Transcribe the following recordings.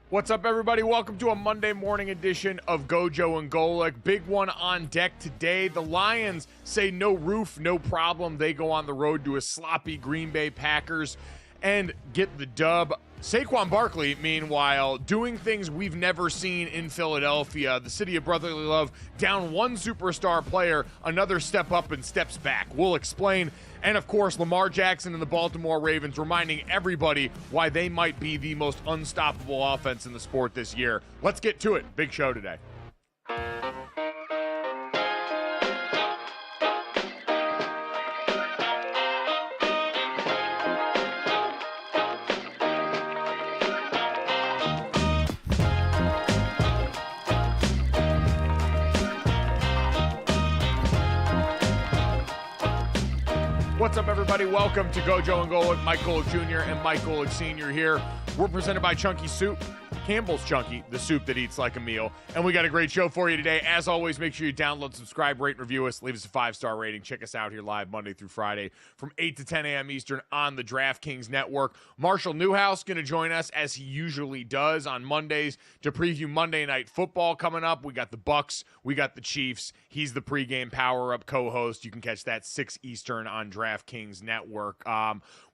What's up, everybody? Welcome to a Monday morning edition of GoJo and Golic. Big one on deck today. The Lions say no roof, no problem. They go on the road to a sloppy Green Bay Packers and get the dub. Saquon Barkley, meanwhile, doing things we've never seen in Philadelphia. The city of brotherly love, down one superstar player, another step up and steps back. We'll explain. And, of course, Lamar Jackson and the Baltimore Ravens reminding everybody why they might be the most unstoppable offense in the sport this year. Let's get to it. Big show today. What's up, everybody? Welcome to GoJo and Golic. Mike Golic Jr. and Mike Golic Sr. here. We're presented by Chunky Soup. Campbell's Chunky, the soup that eats like a meal. And we got a great show for you today. As always, make sure you download, subscribe, rate, and review us. Leave us a 5-star rating. Check us out here live Monday through Friday from 8 to 10 a.m. Eastern on the DraftKings Network. Marshall Newhouse going to join us, as he usually does on Mondays, to preview Monday Night Football coming up. We got the Bucks. We got the Chiefs. He's the pregame power-up co-host. You can catch that 6 Eastern on DraftKings Network.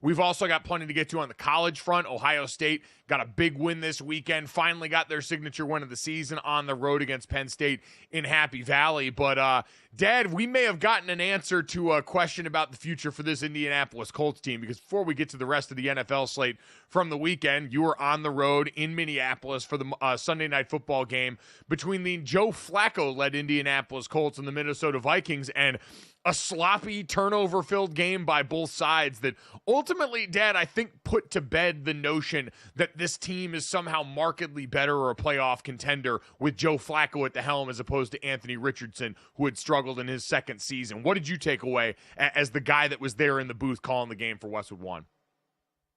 We've also got plenty to get to on the college front. Ohio State got a big win this weekend. Finally got their signature win of the season on the road against Penn State in Happy Valley. But, Dad, we may have gotten an answer to a question about the future for this Indianapolis Colts team, because before we get to the rest of the NFL slate from the weekend, you were on the road in Minneapolis for the Sunday Night Football game between the Joe Flacco-led Indianapolis Colts and the Minnesota Vikings, and a sloppy, turnover-filled game by both sides that ultimately, Dad, I think put to bed the notion that this team is somehow markedly better or a playoff contender with Joe Flacco at the helm as opposed to Anthony Richardson, who had struggled in his second season. What did you take away as the guy that was there in the booth calling the game for Westwood One?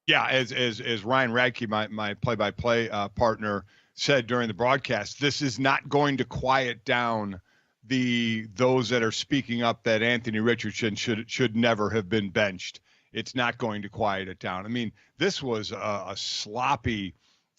Yeah, as Ryan Radke, my play-by-play partner, said during the broadcast, this is not going to quiet down those that are speaking up that Anthony Richardson should never have been benched. It's not going to quiet it down. I mean, this was a sloppy,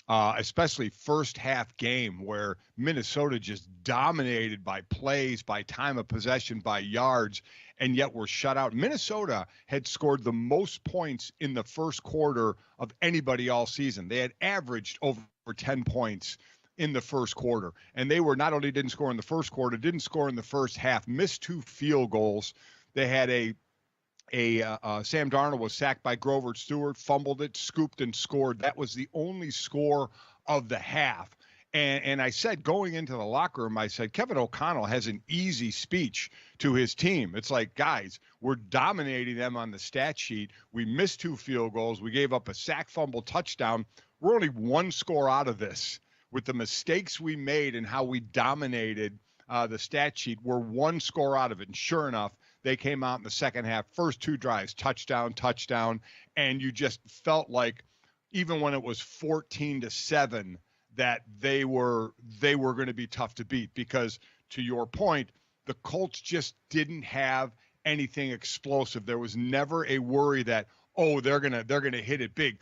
especially first half game where Minnesota just dominated by plays, by time of possession, by yards, and yet were shut out. Minnesota had scored the most points in the first quarter of anybody all season. They had averaged over 10 points in the first quarter. And they were not only didn't score in the first quarter, didn't score in the first half, missed 2 field goals. They had Sam Darnold was sacked by Grover Stewart, fumbled it, scooped and scored. That was the only score of the half. And I said, going into the locker room, I said, Kevin O'Connell has an easy speech to his team. It's like, guys, we're dominating them on the stat sheet. We missed 2 field goals. We gave up a sack, fumble, touchdown. We're only 1 score out of this. With the mistakes we made and how we dominated the stat sheet, we're 1 score out of it. And sure enough, they came out in the second half, first 2 drives, touchdown, and you just felt like even when it was 14-7, that they were going to be tough to beat, because to your point, the Colts just didn't have anything explosive. There was never a worry that, oh, they're gonna hit it big.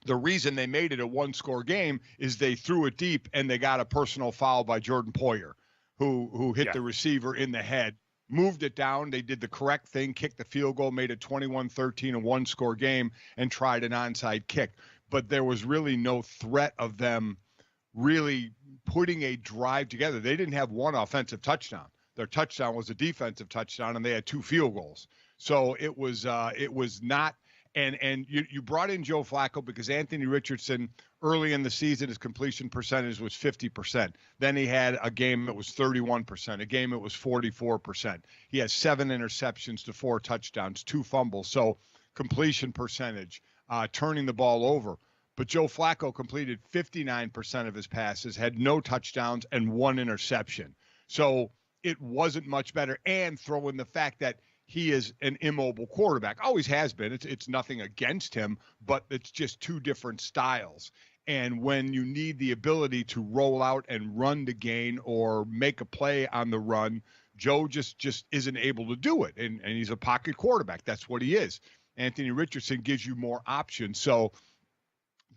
The reason they made it a 1-score game is they threw it deep and they got a personal foul by Jordan Poyer, who hit the receiver in the head, moved it down. They did the correct thing, kicked the field goal, made it 21-13, a 1-score game, and tried an onside kick. But there was really no threat of them really putting a drive together. They didn't have 1 offensive touchdown. Their touchdown was a defensive touchdown, and they had 2 field goals. So it was not. And you brought in Joe Flacco because Anthony Richardson early in the season, his completion percentage was 50%. Then he had a game that was 31%, a game that was 44%. He has 7 interceptions to 4 touchdowns, 2 fumbles. So completion percentage, turning the ball over. But Joe Flacco completed 59% of his passes, had no touchdowns, and 1 interception. So it wasn't much better. And throw in the fact that he is an immobile quarterback. Always has been. It's nothing against him, but it's just 2 different styles. And when you need the ability to roll out and run the gain or make a play on the run, Joe just isn't able to do it. And he's a pocket quarterback. That's what he is. Anthony Richardson gives you more options. So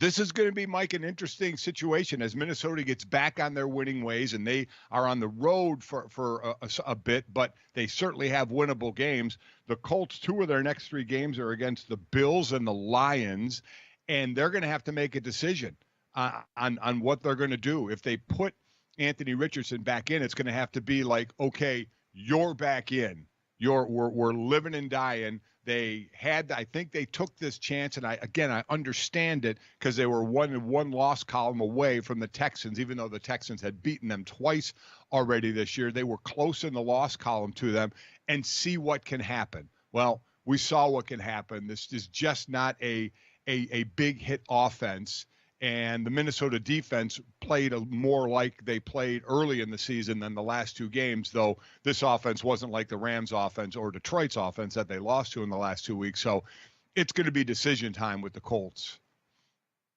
this is going to be, Mike, an interesting situation as Minnesota gets back on their winning ways, and they are on the road for a bit, but they certainly have winnable games. The Colts, 2 of their next 3 games are against the Bills and the Lions, and they're going to have to make a decision on what they're going to do. If they put Anthony Richardson back in, it's going to have to be like, okay, you're back in. We're living and dying. I think they took this chance, and I understand it because they were one loss column away from the Texans, even though the Texans had beaten them twice already this year. They were close in the loss column to them, and see what can happen. Well, we saw what can happen. This is just not a big hit offense. And the Minnesota defense played more like they played early in the season than the last 2 games, though this offense wasn't like the Rams offense or Detroit's offense that they lost to in the last 2 weeks. So it's going to be decision time with the Colts.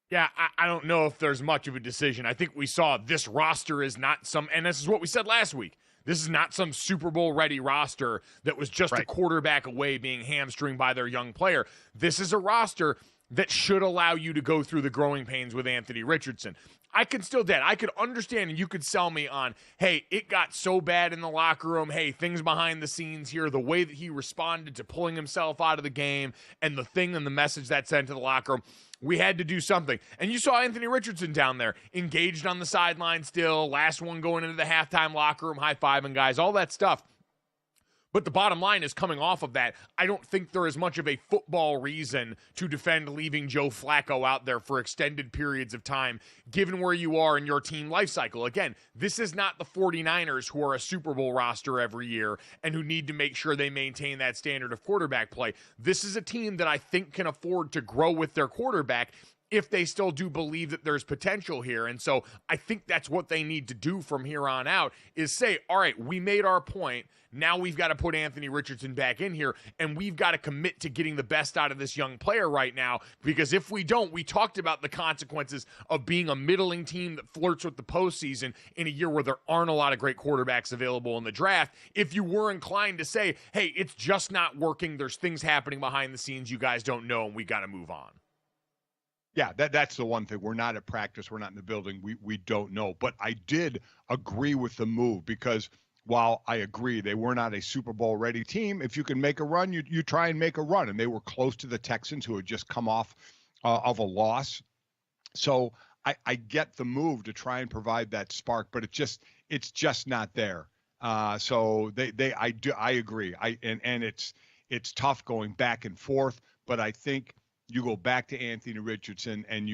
Yeah, I don't know if there's much of a decision. I think we saw this roster is not and this is what we said last week. This is not some Super Bowl ready roster that was just a quarterback away being hamstringed by their young player. This is a roster that should allow you to go through the growing pains with Anthony Richardson. I could understand, and you could sell me on, hey, it got so bad in the locker room. Hey, things behind the scenes here, the way that he responded to pulling himself out of the game and the thing and the message that sent to the locker room. We had to do something. And you saw Anthony Richardson down there, engaged on the sideline still, last one going into the halftime locker room, high-fiving guys, all that stuff. But the bottom line is, coming off of that, I don't think there is much of a football reason to defend leaving Joe Flacco out there for extended periods of time, given where you are in your team life cycle. Again, this is not the 49ers, who are a Super Bowl roster every year and who need to make sure they maintain that standard of quarterback play. This is a team that I think can afford to grow with their quarterback if they still do believe that there's potential here. And so I think that's what they need to do from here on out, is say, all right, we made our point. Now we've got to put Anthony Richardson back in here, and we've got to commit to getting the best out of this young player right now, because if we don't, we talked about the consequences of being a middling team that flirts with the postseason in a year where there aren't a lot of great quarterbacks available in the draft. If you were inclined to say, hey, it's just not working, there's things happening behind the scenes you guys don't know, and we got to move on. Yeah, that's the one thing. We're not at practice. We're not in the building. We don't know. But I did agree with the move, because while I agree they were not a Super Bowl ready team, if you can make a run, you try and make a run. And they were close to the Texans, who had just come off of a loss. So I get the move to try and provide that spark, but it's just not there. So I agree. And it's tough going back and forth, but I think you go back to Anthony Richardson and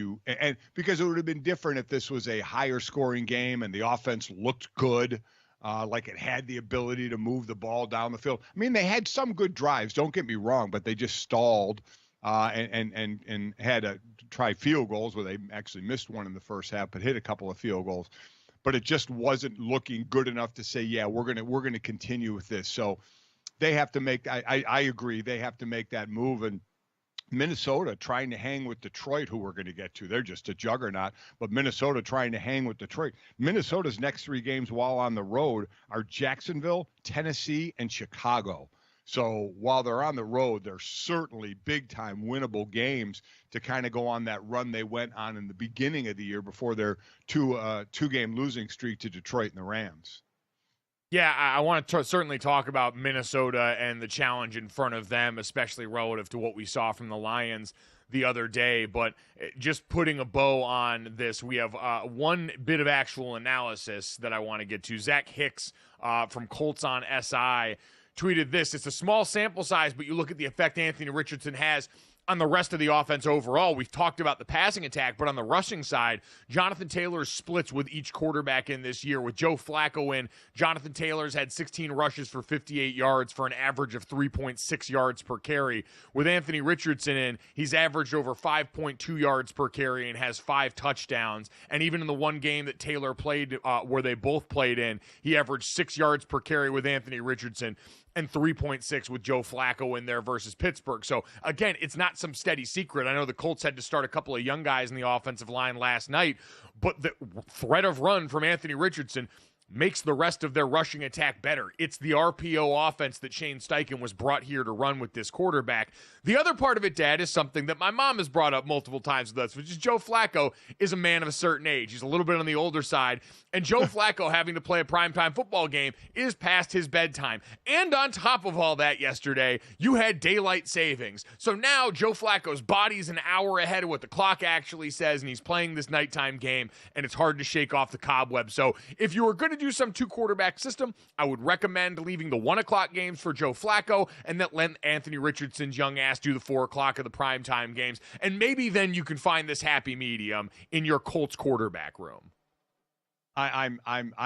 because it would have been different if this was a higher scoring game and the offense looked good, like it had the ability to move the ball down the field. I mean, they had some good drives, don't get me wrong, but they just stalled and had to try field goals, where they actually missed one in the first half, but hit a couple of field goals. But it just wasn't looking good enough to say, yeah, we're gonna continue with this. So they have to make. I agree, they have to make that move. And Minnesota trying to hang with Detroit, who we're going to get to. They're just a juggernaut. But Minnesota trying to hang with Detroit. Minnesota's next 3 games while on the road are Jacksonville, Tennessee, and Chicago. So while they're on the road, they're certainly big-time winnable games to kind of go on that run they went on in the beginning of the year before their two-game losing streak to Detroit and the Rams. Yeah, I want to certainly talk about Minnesota and the challenge in front of them, especially relative to what we saw from the Lions the other day. But just putting a bow on this, we have one bit of actual analysis that I want to get to. Zach Hicks from Colts on SI tweeted this. It's a small sample size, but you look at the effect Anthony Richardson has on the rest of the offense overall. We've talked about the passing attack, but on the rushing side, Jonathan Taylor's splits with each quarterback in this year. With Joe Flacco in, Jonathan Taylor's had 16 rushes for 58 yards for an average of 3.6 yards per carry. With Anthony Richardson in, he's averaged over 5.2 yards per carry and has 5 touchdowns. And even in the one game that Taylor played, where they both played in, he averaged 6 yards per carry with Anthony Richardson and 3.6 with Joe Flacco in there versus Pittsburgh. So, again, it's not some steady secret. I know the Colts had to start a couple of young guys in the offensive line last night, but the threat of run from Anthony Richardson makes the rest of their rushing attack better. It's the RPO offense that Shane Steichen was brought here to run with this quarterback. The other part of it, Dad, is something that my mom has brought up multiple times with us, which is Joe Flacco is a man of a certain age. He's a little bit on the older side, and Joe Flacco having to play a primetime football game is past his bedtime. And on top of all that yesterday, you had daylight savings. So now Joe Flacco's body's an hour ahead of what the clock actually says, and he's playing this nighttime game, and it's hard to shake off the cobweb. So if you were going to do some 2-quarterback system, I would recommend leaving the 1 o'clock games for Joe Flacco and then let Anthony Richardson's young ass do the 4 o'clock of the primetime games. And maybe then you can find this happy medium in your Colts quarterback room. I'm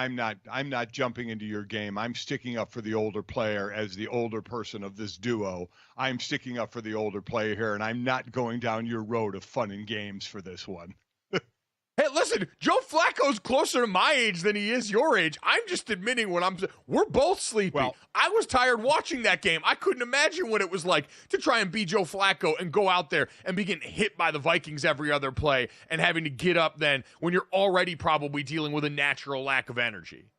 not jumping into your game. I'm sticking up for the older player as the older person of this duo. I'm sticking up for the older player here, and I'm not going down your road of fun and games for this one. Hey, listen, Joe Flacco's closer to my age than he is your age. I'm just admitting we're both sleepy. Well, I was tired watching that game. I couldn't imagine what it was like to try and be Joe Flacco and go out there and be getting hit by the Vikings every other play and having to get up then when you're already probably dealing with a natural lack of energy.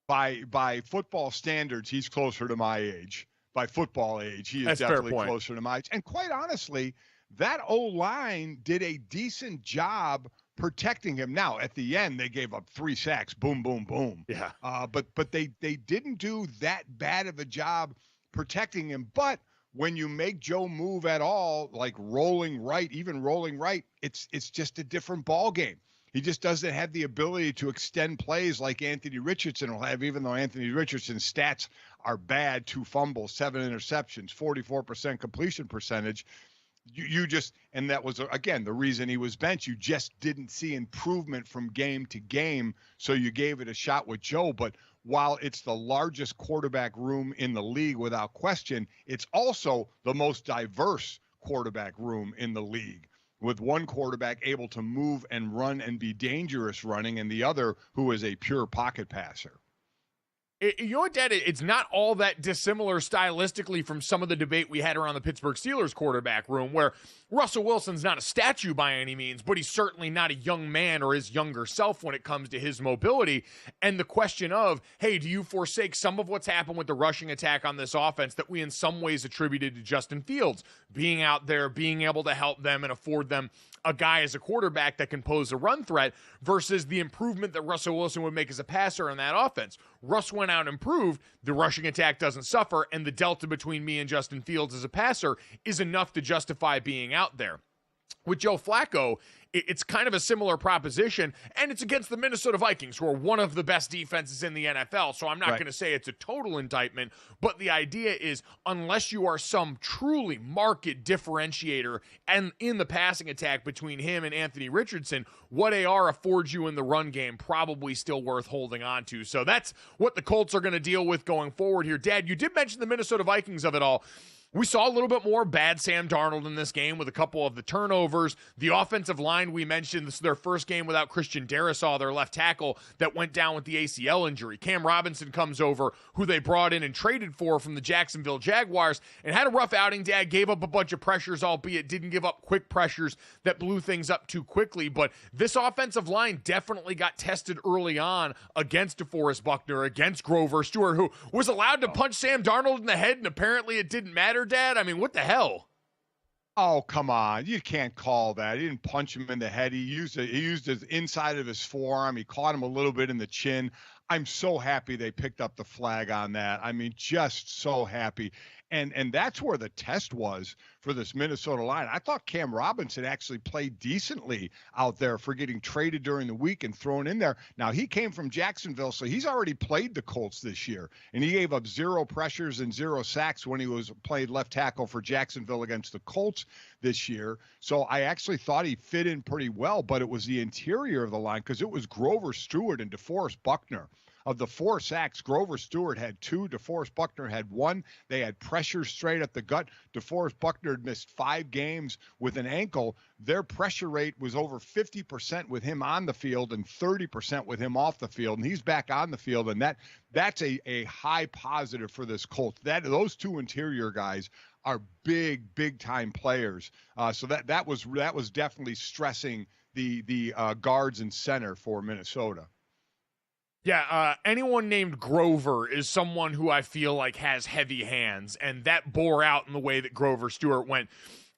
By football standards, he's closer to my age. By football age, he is definitely closer to my age. And quite honestly, that O-line did a decent job protecting him. Now, at the end, they gave up 3 sacks. Boom, boom, boom. Yeah. But they didn't do that bad of a job protecting him. But when you make Joe move at all, like rolling right, it's just a different ball game. He just doesn't have the ability to extend plays like Anthony Richardson will have, even though Anthony Richardson's stats are bad. 2 fumbles, 7 interceptions, 44% completion percentage. You just, and that was, again, the reason he was benched. You just didn't see improvement from game to game, so you gave it a shot with Joe. But while it's the largest quarterback room in the league without question, it's also the most diverse quarterback room in the league, with one quarterback able to move and run and be dangerous running, and the other who is a pure pocket passer. You know what, Dad? It's not all that dissimilar stylistically from some of the debate we had around the Pittsburgh Steelers quarterback room, where Russell Wilson's not a statue by any means, but he's certainly not a young man or his younger self when it comes to his mobility. And the question of, hey, do you forsake some of what's happened with the rushing attack on this offense that we in some ways attributed to Justin Fields being out there, being able to help them and afford them a guy as a quarterback that can pose a run threat, versus the improvement that Russell Wilson would make as a passer in that offense? Russ went out and improved, the rushing attack doesn't suffer, and the delta between me and Justin Fields as a passer is enough to justify being out there. With Joe Flacco, it's kind of a similar proposition, and it's against the Minnesota Vikings, who are one of the best defenses in the NFL, so I'm not going to say it's a total indictment, but the idea is, unless you are some truly market differentiator and in the passing attack between him and Anthony Richardson, what AR affords you in the run game probably still worth holding on to. So that's what the Colts are going to deal with going forward here. Dad, you did mention the Minnesota Vikings of it all. We saw a little bit more bad Sam Darnold in this game with a couple of the turnovers. The offensive line, we mentioned, this is their first game without Christian Darrisaw, their left tackle, that went down with the ACL injury. Cam Robinson comes over, who they brought in and traded for from the Jacksonville Jaguars, and had a rough outing. Dad gave up a bunch of pressures, albeit didn't give up quick pressures that blew things up too quickly. But this offensive line definitely got tested early on against DeForest Buckner, against Grover Stewart, who was allowed to punch Sam Darnold in the head, and apparently it didn't matter, Dad. I mean, what the hell? Oh, come on. You can't call that. He didn't punch him in the head. He used his inside of his forearm. He caught him a little bit in the chin. I'm so happy they picked up the flag on that. I mean, just so happy. And that's where the test was for this Minnesota line. I thought Cam Robinson actually played decently out there for getting traded during the week and thrown in there. Now, he came from Jacksonville, so he's already played the Colts this year, and he gave up 0 pressures and 0 sacks when he was played left tackle for Jacksonville against the Colts this year. So I actually thought he fit in pretty well, but it was the interior of the line because it was Grover Stewart and DeForest Buckner. Of the 4 sacks, Grover Stewart had 2, DeForest Buckner had 1. They had pressure straight at the gut. DeForest Buckner had missed 5 games with an ankle. Their pressure rate was over 50% with him on the field and 30% with him off the field, and he's back on the field, and that's a high positive for this Colts. Those 2 interior guys are big time players. So that was definitely stressing the guards and center for Minnesota. Yeah, anyone named Grover is someone who I feel like has heavy hands, and that bore out in the way that Grover Stewart went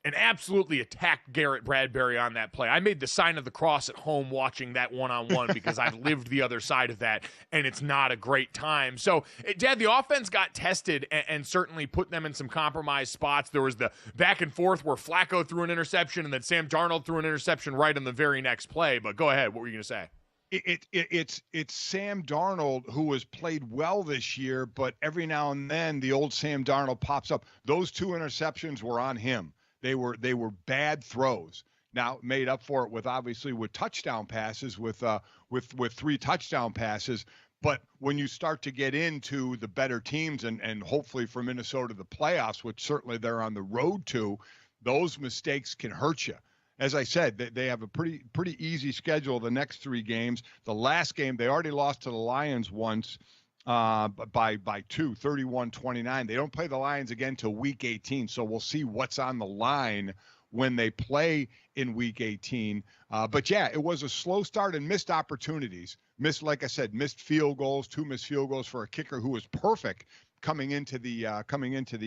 and absolutely attacked Garrett Bradbury on that play. I made the sign of the cross at home watching that one-on-one because I've lived the other side of that, and it's not a great time. So, Dad, the offense got tested and certainly put them in some compromised spots. There was the back and forth where Flacco threw an interception, and then Sam Darnold threw an interception right in the very next play. But go ahead. What were you going to say? It's Sam Darnold who has played well this year, but every now and then the old Sam Darnold pops up. Those 2 interceptions were on him. They were bad throws. Now made up for it with touchdown passes with 3 touchdown passes. But when you start to get into the better teams and hopefully for Minnesota the playoffs, which certainly they're on the road to, those mistakes can hurt you. As I said, they have a pretty easy schedule the next 3 games. The last game, they already lost to the Lions once by 2, 31-29. They don't play the Lions again till Week 18, so we'll see what's on the line when they play in Week 18. But, yeah, it was a slow start and missed opportunities. Like I said, missed field goals, 2 missed field goals for a kicker who was perfect coming into the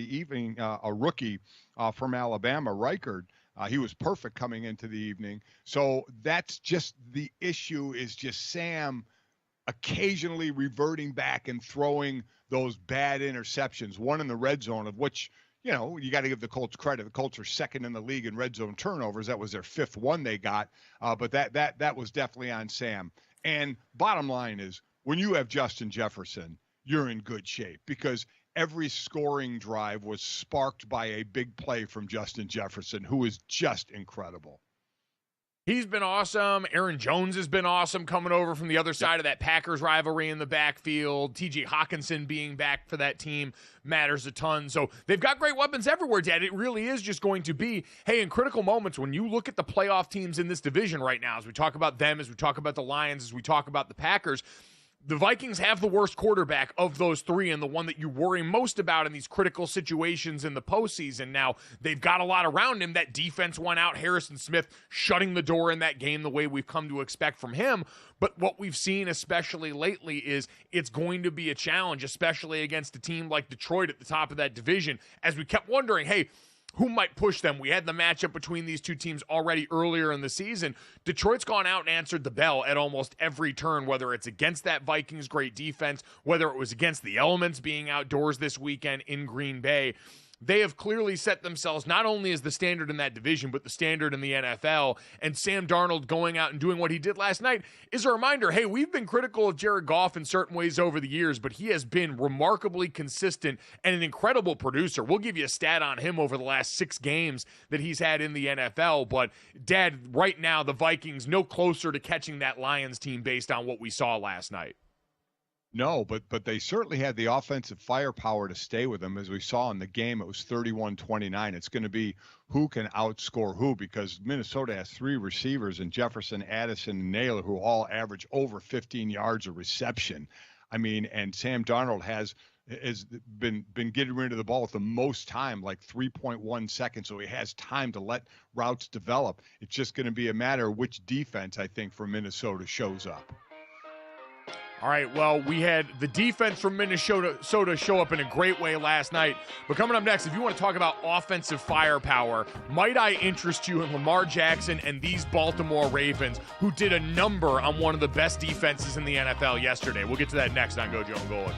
evening, a rookie from Alabama, Reichard. He was perfect coming into the evening. So that's just the issue, is just Sam occasionally reverting back and throwing those bad interceptions, one in the red zone, of which, you got to give the Colts credit. The Colts are second in the league in red zone turnovers. That was their 5th one they got. But that was definitely on Sam. And bottom line is, when you have Justin Jefferson, you're in good shape, because every scoring drive was sparked by a big play from Justin Jefferson, who is just incredible. He's been awesome. Aaron Jones has been awesome coming over from the other side of that Packers rivalry in the backfield. T.J. Hawkinson being back for that team matters a ton. So they've got great weapons everywhere, Dad. It really is just going to be, hey, in critical moments, when you look at the playoff teams in this division right now, as we talk about them, as we talk about the Lions, as we talk about the Packers, the Vikings have the worst quarterback of those 3 and the one that you worry most about in these critical situations in the postseason. Now, they've got a lot around him. That defense won out. Harrison Smith shutting the door in that game the way we've come to expect from him. But what we've seen, especially lately, is it's going to be a challenge, especially against a team like Detroit at the top of that division, as we kept wondering, hey, who might push them? We had the matchup between these 2 teams already earlier in the season. Detroit's gone out and answered the bell at almost every turn, whether it's against that Vikings great defense, whether it was against the elements being outdoors this weekend in Green Bay. They have clearly set themselves not only as the standard in that division, but the standard in the NFL. And Sam Darnold going out and doing what he did last night is a reminder, hey, we've been critical of Jared Goff in certain ways over the years, but he has been remarkably consistent and an incredible producer. We'll give you a stat on him over the last 6 games that he's had in the NFL. But, Dad, right now, the Vikings no closer to catching that Lions team based on what we saw last night. No, but they certainly had the offensive firepower to stay with them. As we saw in the game, it was 31-29. It's going to be who can outscore who, because Minnesota has 3 receivers, and Jefferson, Addison, and Naylor, who all average over 15 yards of reception. I mean, and Sam Darnold has been getting rid of the ball with the most time, like 3.1 seconds, so he has time to let routes develop. It's just going to be a matter of which defense, I think, for Minnesota shows up. All right, well, we had the defense from Minnesota show up in a great way last night. But coming up next, if you want to talk about offensive firepower, might I interest you in Lamar Jackson and these Baltimore Ravens, who did a number on one of the best defenses in the NFL yesterday. We'll get to that next on GoJo Golic.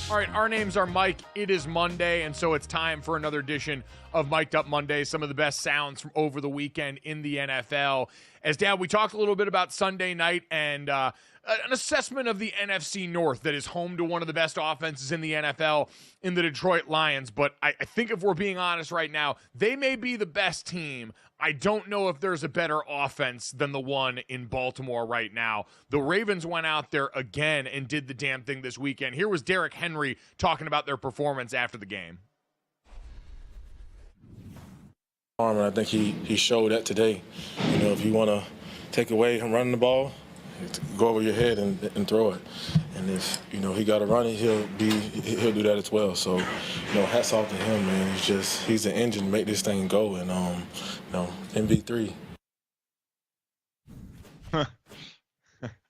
All right, our names are Mike. It is Monday, and so it's time for another edition of Mic'd Up Monday, some of the best sounds from over the weekend in the NFL. As Dad, we talked a little bit about Sunday night and an assessment of the NFC North that is home to one of the best offenses in the NFL in the Detroit Lions. But I think if we're being honest right now, they may be the best team. I don't know if there's a better offense than the one in Baltimore right now. The Ravens went out there again and did the damn thing this weekend. Here was Derrick Henry talking about their performance after the game. And I think he showed that today. You know, if you want to take away him running the ball, go over your head and throw it. And if, you know, he got to run it, he'll do that as well. So, you know, hats off to him, man. He's an engine to make this thing go. And, you know, MV3.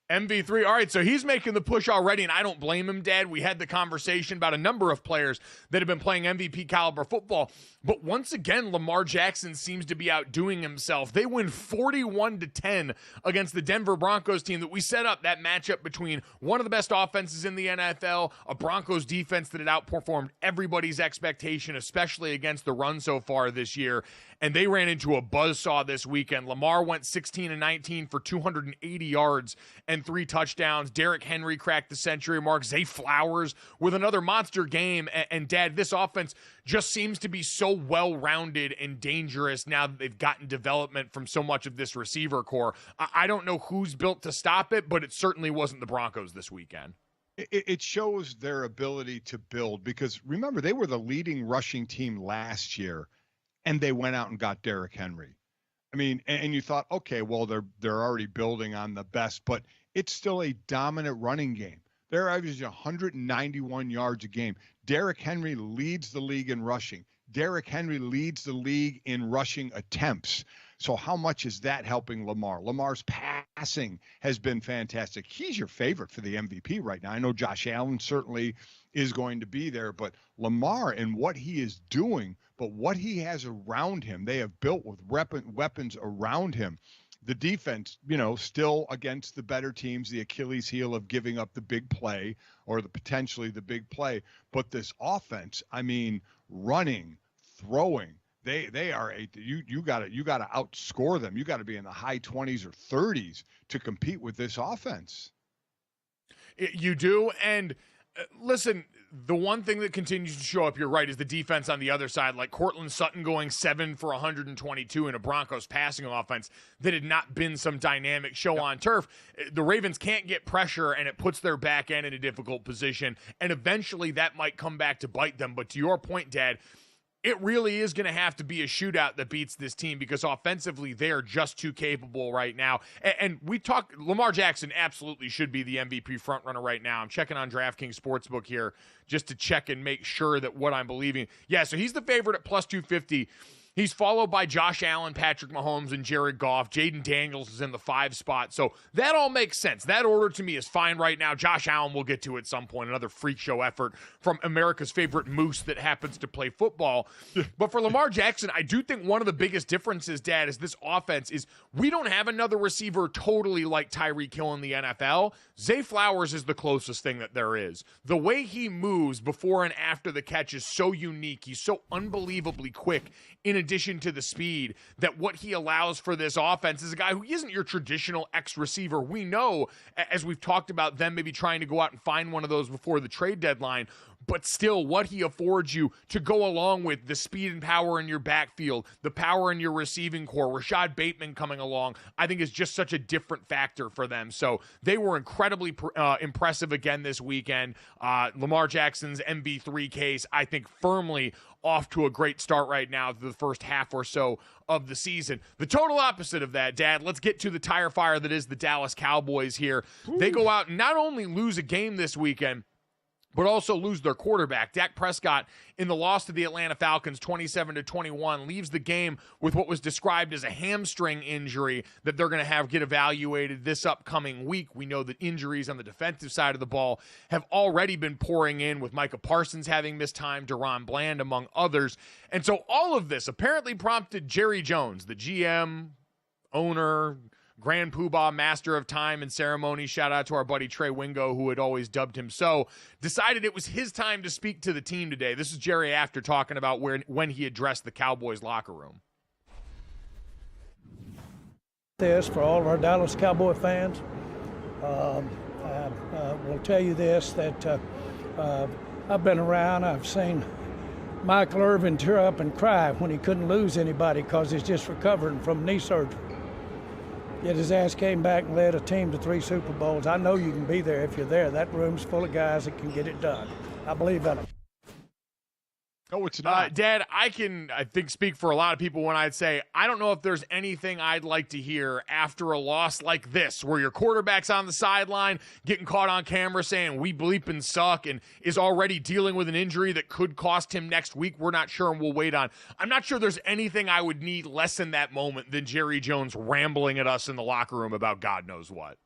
MV3. All right, so he's making the push already, and I don't blame him, Dad. We had the conversation about a number of players that have been playing MVP caliber football. But once again, Lamar Jackson seems to be outdoing himself. They win 41-10 against the Denver Broncos team that we set up, that matchup between one of the best offenses in the NFL, a Broncos defense that had outperformed everybody's expectation, especially against the run so far this year. And they ran into a buzzsaw this weekend. Lamar went 16-19 for 280 yards and 3 touchdowns. Derrick Henry cracked the century mark. Zay Flowers with another monster game. And Dad, this offense just seems to be so well-rounded and dangerous now that they've gotten development from so much of this receiver core. I don't know who's built to stop it, but it certainly wasn't the Broncos this weekend. It shows their ability to build because, remember, they were the leading rushing team last year, and they went out and got Derrick Henry. I mean, and you thought, okay, well, they're already building on the best, but it's still a dominant running game. They're averaging 191 yards a game. Derrick Henry leads the league in rushing. Derrick Henry leads the league in rushing attempts. So how much is that helping Lamar? Lamar's passing has been fantastic. He's your favorite for the MVP right now. I know Josh Allen certainly is going to be there, but Lamar and what he is doing, but what he has around him, they have built with weapons around him. The defense, you know, still against the better teams, the Achilles heel of giving up the big play or potentially the big play. But this offense, I mean, running, throwing, they are you got to outscore them. You got to be in the high 20s or 30s to compete with this offense. You do, and listen, the one thing that continues to show up, you're right, is the defense on the other side. Like Cortland Sutton going 7 for 122 in a Broncos passing offense that had not been some dynamic show on turf. The Ravens can't get pressure, and it puts their back end in a difficult position. And eventually that might come back to bite them. But to your point, Dad, it really is going to have to be a shootout that beats this team because offensively they are just too capable right now. And we talk, Lamar Jackson absolutely should be the MVP frontrunner right now. I'm checking on DraftKings Sportsbook here just to check and make sure that what I'm believing. Yeah, so he's the favorite at plus 250. He's followed by Josh Allen, Patrick Mahomes, and Jared Goff. Jaden Daniels is in the 5 spot. So that all makes sense. That order to me is fine right now. Josh Allen we'll get to at some point. Another freak show effort from America's favorite moose that happens to play football. But for Lamar Jackson, I do think one of the biggest differences, Dad, is this offense is we don't have another receiver totally like Tyreek Hill in the NFL. Zay Flowers is the closest thing that there is. The way he moves before and after the catch is so unique. He's so unbelievably quick in addition to the speed, that what he allows for this offense is a guy who isn't your traditional X receiver. We know, as we've talked about them maybe trying to go out and find one of those before the trade deadline, but still what he affords you to go along with the speed and power in your backfield, the power in your receiving core, Rashad Bateman coming along, I think is just such a different factor for them. So they were incredibly impressive again this weekend. Lamar Jackson's MB3 case, I think firmly off to a great start right now through the first half or so of the season. The total opposite of that, Dad, let's get to the tire fire that is the Dallas Cowboys here. Ooh. They go out and not only lose a game this weekend, but also lose their quarterback. Dak Prescott, in the loss to the Atlanta Falcons 27-21, leaves the game with what was described as a hamstring injury that they're going to have get evaluated this upcoming week. We know that injuries on the defensive side of the ball have already been pouring in, with Micah Parsons having missed time, Deron Bland, among others. And so all of this apparently prompted Jerry Jones, the GM, owner, Grand Poobah, master of time and ceremony, shout out to our buddy Trey Wingo, who had always dubbed him so, decided it was his time to speak to the team today. This is Jerry after talking about when he addressed the Cowboys locker room. This for all of our Dallas Cowboy fans. I will tell you this, that I've been around, I've seen Michael Irvin tear up and cry when he couldn't lose anybody because he's just recovering from knee surgery. Yet his ass came back and led a team to 3 Super Bowls. I know you can be there if you're there. That room's full of guys that can get it done. I believe in them. No, it's not. Dad, I think, speak for a lot of people when I'd say, I don't know if there's anything I'd like to hear after a loss like this, where your quarterback's on the sideline, getting caught on camera saying, we bleeping suck, and is already dealing with an injury that could cost him next week. We're not sure, and we'll wait on. I'm not sure there's anything I would need less in that moment than Jerry Jones rambling at us in the locker room about God knows what.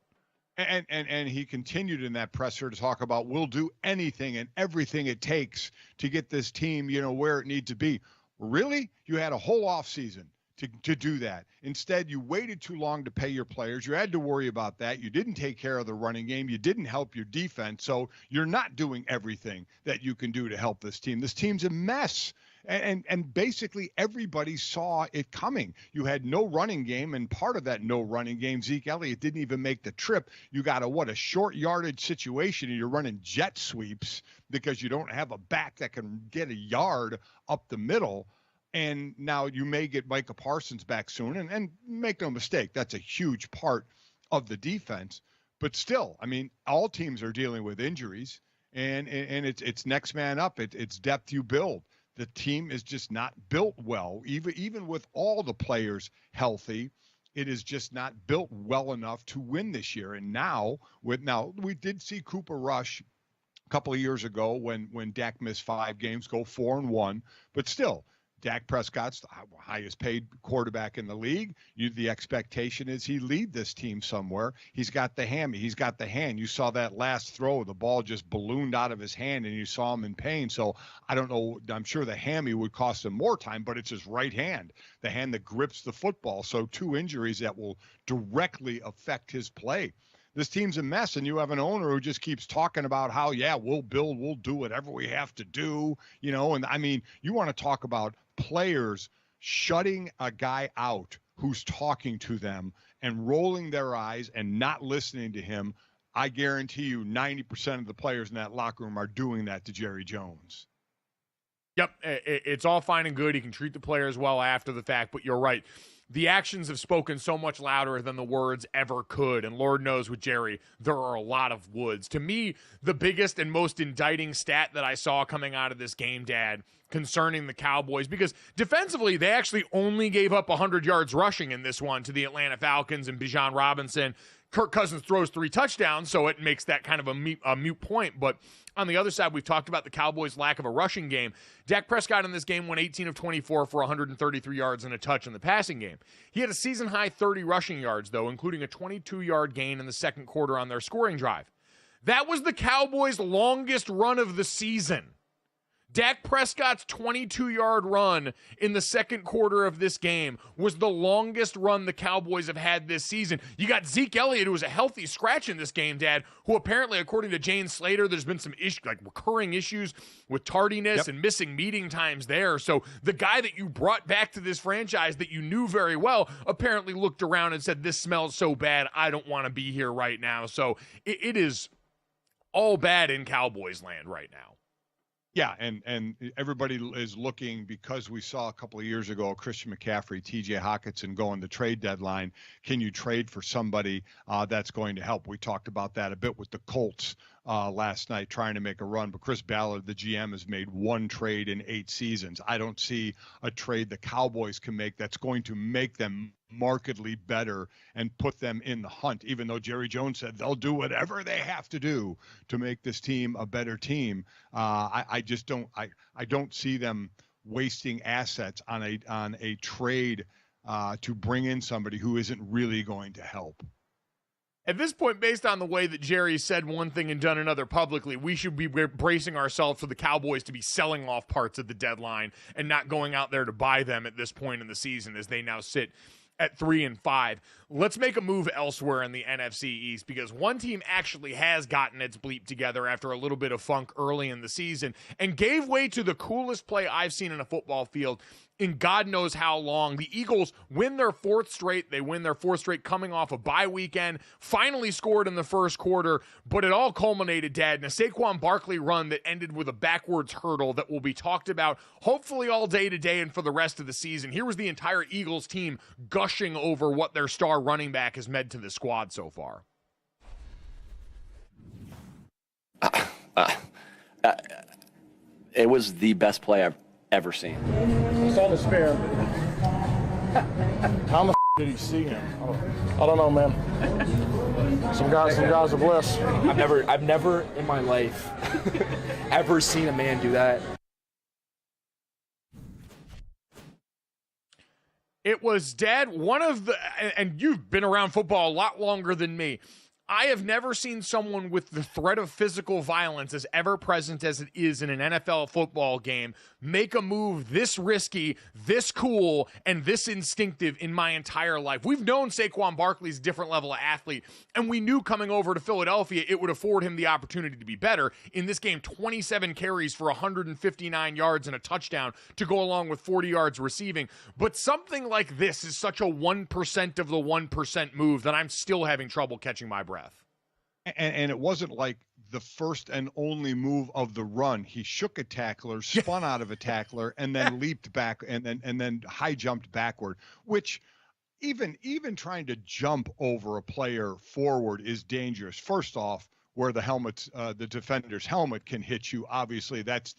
And he continued in that presser to talk about we'll do anything and everything it takes to get this team, where it needs to be. Really? You had a whole offseason to do that. Instead, you waited too long to pay your players. You had to worry about that. You didn't take care of the running game. You didn't help your defense. So you're not doing everything that you can do to help this team. This team's a mess. And basically everybody saw it coming. You had no running game, and part of that no running game, Zeke Elliott didn't even make the trip. You got a short yardage situation, and you're running jet sweeps because you don't have a back that can get a yard up the middle. And now you may get Micah Parsons back soon, and make no mistake, that's a huge part of the defense. But still, I mean, all teams are dealing with injuries, and it's next man up. It's depth you build. The team is just not built well. Even with all the players healthy, it is just not built well enough to win this year. And now we did see Cooper Rush a couple of years ago when Dak missed 5 games, go 4-1, but still, Dak Prescott's the highest paid quarterback in the league. The expectation is he lead this team somewhere. He's got the hammy. He's got the hand. You saw that last throw. The ball just ballooned out of his hand, and you saw him in pain. So I don't know. I'm sure the hammy would cost him more time, but it's his right hand, the hand that grips the football. So 2 injuries that will directly affect his play. This team's a mess, and you have an owner who just keeps talking about how, we'll build, we'll do whatever we have to do, and I mean, you want to talk about players shutting a guy out who's talking to them and rolling their eyes and not listening to him. I guarantee you 90% of the players in that locker room are doing that to Jerry Jones. Yep, it's all fine and good. He can treat the players well after the fact, but you're right. The actions have spoken so much louder than the words ever could, and Lord knows with Jerry, there are a lot of woods. To me, the biggest and most indicting stat that I saw coming out of this game, Dad, concerning the Cowboys, because defensively, they actually only gave up 100 yards rushing in this one to the Atlanta Falcons and Bijan Robinson. Kirk Cousins throws 3 touchdowns, so it makes that kind of a mute point. But on the other side, we've talked about the Cowboys' lack of a rushing game. Dak Prescott in this game went 18 of 24 for 133 yards and a touch in the passing game. He had a season-high 30 rushing yards, though, including a 22-yard gain in the second quarter on their scoring drive. That was the Cowboys' longest run of the season. Dak Prescott's 22-yard run in the second quarter of this game was the longest run the Cowboys have had this season. You got Zeke Elliott, who was a healthy scratch in this game, Dad, who apparently, according to Jane Slater, there's been some recurring issues with tardiness and missing meeting times there. So the guy that you brought back to this franchise that you knew very well apparently looked around and said, this smells so bad, I don't want to be here right now. So it is all bad in Cowboys land right now. Yeah, and everybody is looking, because we saw a couple of years ago Christian McCaffrey, TJ Hockenson go on the trade deadline. Can you trade for somebody that's going to help? We talked about that a bit with the Colts last night trying to make a run. But Chris Ballard, the GM, has made one trade in 8 seasons. I don't see a trade the Cowboys can make that's going to make them markedly better and put them in the hunt, even though Jerry Jones said they'll do whatever they have to do to make this team a better team. I just don't see them wasting assets on a trade to bring in somebody who isn't really going to help. At this point, based on the way that Jerry said one thing and done another publicly, we should be bracing ourselves for the Cowboys to be selling off parts at the deadline and not going out there to buy them at this point in the season as they now sit at 3-5. Let's make a move elsewhere in the NFC East, because one team actually has gotten its bleep together after a little bit of funk early in the season and gave way to the coolest play I've seen in a football field in God knows how long. The Eagles win their 4th straight. They win their 4th straight coming off a bye weekend, finally scored in the first quarter, but it all culminated, Dad, in a Saquon Barkley run that ended with a backwards hurdle that will be talked about hopefully all day today and for the rest of the season. Here was the entire Eagles team gushing over what their star running back has meant to the squad so far. It was the best play I've ever seen. It's on the spare. How the did he see him? I don't know, man. Some guys are blessed. I've never in my life ever seen a man do that. It was, Dad, one of the, and you've been around football a lot longer than me. I have never seen someone with the threat of physical violence as ever present as it is in an NFL football game make a move this risky, this cool, and this instinctive in my entire life. We've known Saquon Barkley's a different level of athlete, and we knew coming over to Philadelphia it would afford him the opportunity to be better. In this game, 27 carries for 159 yards and a touchdown to go along with 40 yards receiving. But something like this is such a 1% of the 1% move that I'm still having trouble catching my breath. And it wasn't like the first and only move of the run. He shook a tackler, spun out of a tackler, and then leaped back and then high jumped backward, which even trying to jump over a player forward is dangerous. First off, where the helmet's the defender's helmet can hit you, obviously that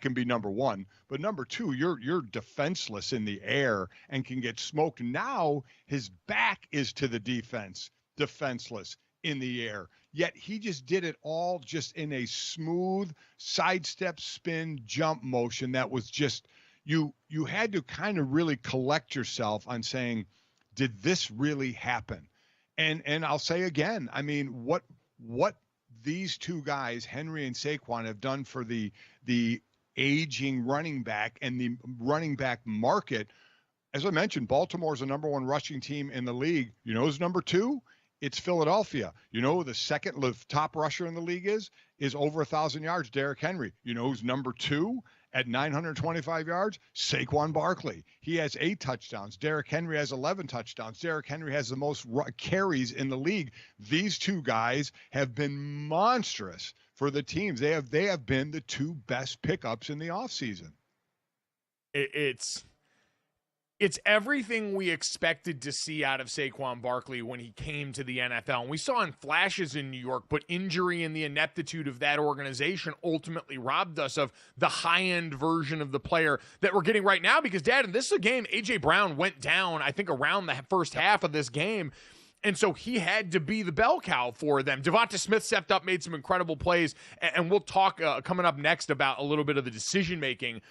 can be number one. But number two, you're defenseless in the air and can get smoked. Now his back is to the defense, defenseless in the air. Yet he just did it all just in a smooth sidestep, spin, jump motion that was just, you had to kind of really collect yourself on saying, did this really happen? And I'll say again, I mean, what these two guys, Henry and Saquon, have done for the aging running back and the running back market. As I mentioned, Baltimore's the number 1 rushing team in the league. You know who's number 2? It's Philadelphia. You know who the second top rusher in the league is over 1,000 yards, Derrick Henry. You know who's number 2 at 925 yards? Saquon Barkley. He has 8 touchdowns. Derrick Henry has 11 touchdowns. Derrick Henry has the most carries in the league. These two guys have been monstrous for the teams. They have been the 2 best pickups in the offseason. It's everything we expected to see out of Saquon Barkley when he came to the NFL. And we saw in flashes in New York, but injury and the ineptitude of that organization ultimately robbed us of the high-end version of the player that we're getting right now. Because, Dad, in this game, A.J. Brown went down, I think, around the first half of this game. And so he had to be the bell cow for them. Devonta Smith stepped up, made some incredible plays. And we'll talk coming up next about a little bit of the decision-making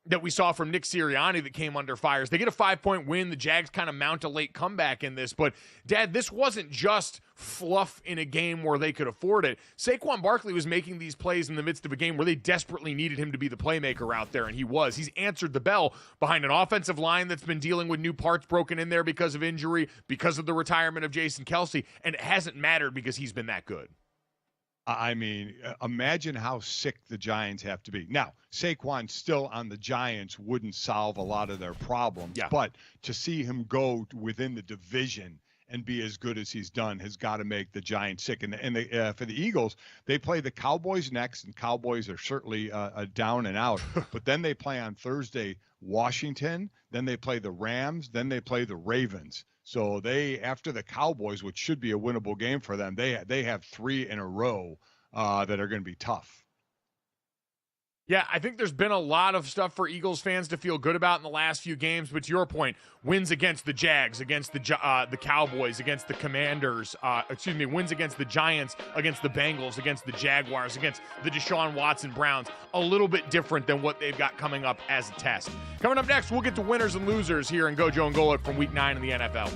that we saw from Nick Sirianni that came under fire. They get a 5-point win. The Jags kind of mount a late comeback in this. But, Dad, this wasn't just fluff in a game where they could afford it. Saquon Barkley was making these plays in the midst of a game where they desperately needed him to be the playmaker out there, and he was. He's answered the bell behind an offensive line that's been dealing with new parts broken in there because of injury, because of the retirement of Jason Kelce, and it hasn't mattered because he's been that good. I mean, imagine how sick the Giants have to be. Now, Saquon still on the Giants wouldn't solve a lot of their problems, but to see him go within the division and be as good as he's done has got to make the Giants sick. And for the Eagles, they play the Cowboys next, and Cowboys are certainly down and out. But then they play on Thursday Washington, then they play the Rams, then they play the Ravens. So they, after the Cowboys, which should be a winnable game for them, they have 3 in a row that are going to be tough. Yeah, I think there's been a lot of stuff for Eagles fans to feel good about in the last few games. But to your point, wins against the Jags, against the Cowboys, against the Commanders, wins against the Giants, against the Bengals, against the Jaguars, against the Deshaun Watson Browns. A little bit different than what they've got coming up as a test. Coming up next, we'll get to winners and losers here in GoJo and Golic from Week 9 in the NFL.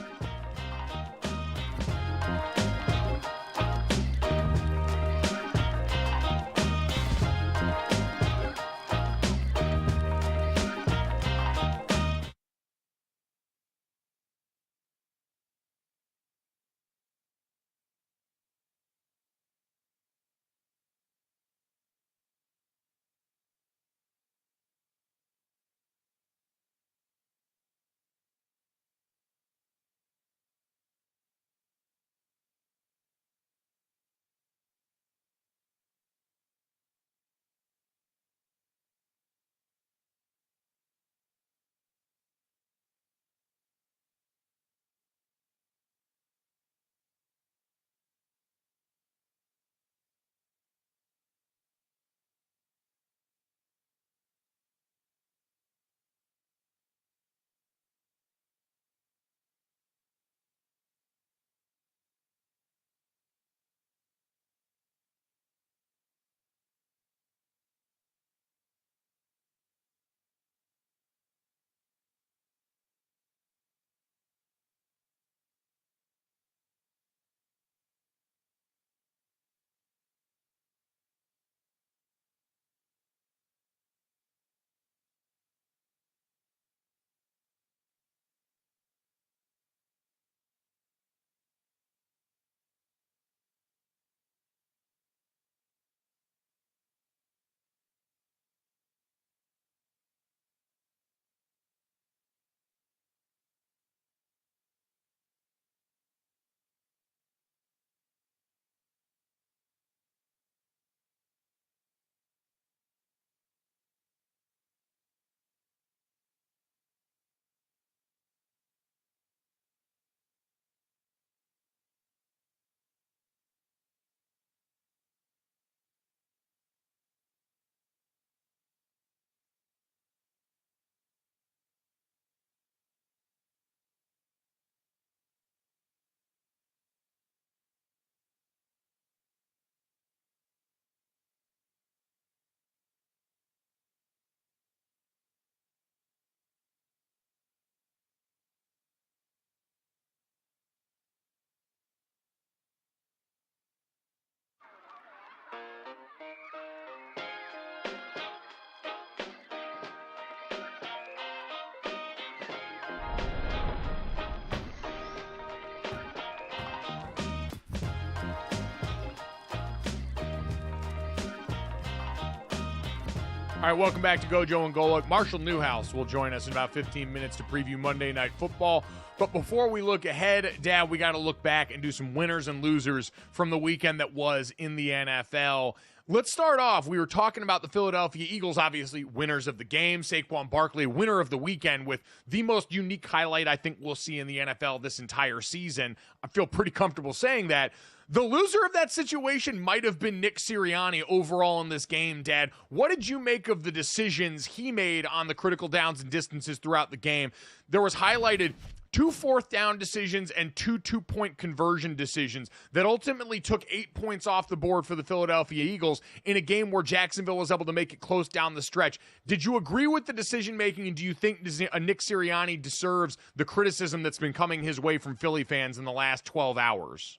All right, welcome back to GoJo and Golic. Marshall Newhouse will join us in about 15 minutes to preview Monday Night Football. But before we look ahead, Dad, we got to look back and do some winners and losers from the weekend that was in the NFL. Let's start off. We were talking about the Philadelphia Eagles, obviously winners of the game. Saquon Barkley, winner of the weekend with the most unique highlight I think we'll see in the NFL this entire season. I feel pretty comfortable saying that. The loser of that situation might have been Nick Sirianni overall in this game, Dad. What did you make of the decisions he made on the critical downs and distances throughout the game? There was highlighted 2 fourth-down decisions and 2 two-point conversion decisions that ultimately took 8 points off the board for the Philadelphia Eagles in a game where Jacksonville was able to make it close down the stretch. Did you agree with the decision-making, and do you think Nick Sirianni deserves the criticism that's been coming his way from Philly fans in the last 12 hours?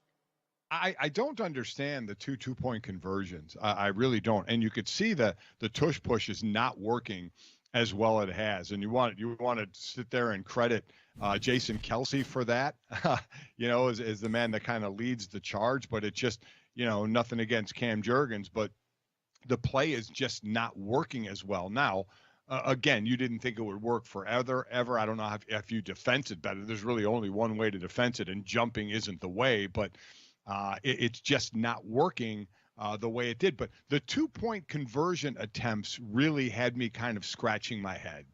I don't understand the 2 2-point conversions. I really don't. And you could see that the tush push is not working as well as it has. And you want to sit there and credit Jason Kelce for that, as the man that kind of leads the charge. But it just, nothing against Cam Jurgens, but the play is just not working as well. Now, again, you didn't think it would work forever, ever. I don't know if you defense it better. There's really only one way to defense it, and jumping isn't the way. But it's just not working the way it did. But the 2-point conversion attempts really had me kind of scratching my head.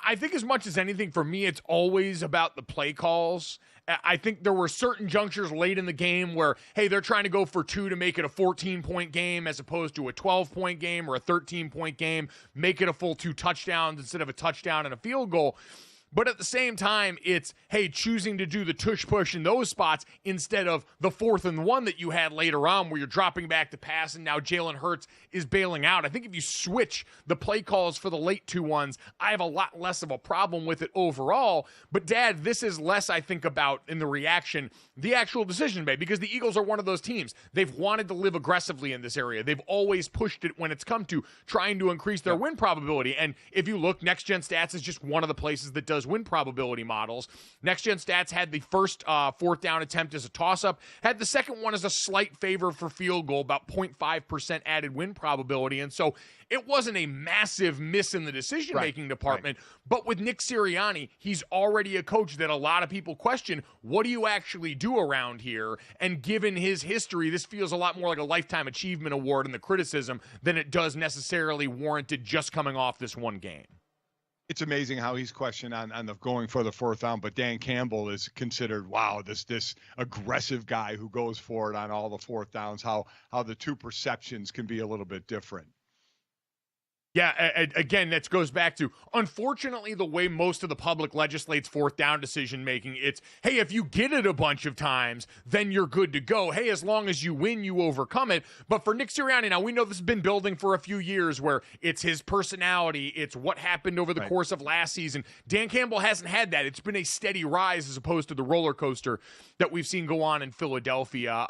I think as much as anything, for me, it's always about the play calls. I think there were certain junctures late in the game where, hey, they're trying to go for 2 to make it a 14-point game as opposed to a 12-point game or a 13-point game, make it a full 2 touchdowns instead of a touchdown and a field goal. But at the same time, it's, hey, choosing to do the tush push in those spots instead of the 4th and 1 that you had later on where you're dropping back to pass and now Jalen Hurts is bailing out. I think if you switch the play calls for the late 2-1s, I have a lot less of a problem with it overall. But, Dad, this is less, I think, about, in the reaction, the actual decision made, because the Eagles are one of those teams. They've wanted to live aggressively in this area. They've always pushed it when it's come to trying to increase their win probability. And if you look, Next Gen Stats is just one of the places that does win probability models. Next Gen Stats had the first 4th down attempt as a toss-up, had the second one as a slight favor for field goal, about 0.5% added win probability. And so it wasn't a massive miss in the decision-making department, but with Nick Sirianni, he's already a coach that a lot of people question, what do you actually do around here? And given his history, this feels a lot more like a Lifetime Achievement Award in the criticism than it does necessarily warranted just coming off this one game. It's amazing how he's questioned on the going for the 4th down, but Dan Campbell is considered, wow, this aggressive guy who goes for it on all the 4th downs, how the two perceptions can be a little bit different. Yeah, again, that goes back to, unfortunately, the way most of the public legislates 4th down decision-making. It's, hey, if you get it a bunch of times, then you're good to go. Hey, as long as you win, you overcome it. But for Nick Sirianni, now we know this has been building for a few years where it's his personality, it's what happened over the course of last season. Dan Campbell hasn't had that. It's been a steady rise as opposed to the roller coaster that we've seen go on in Philadelphia.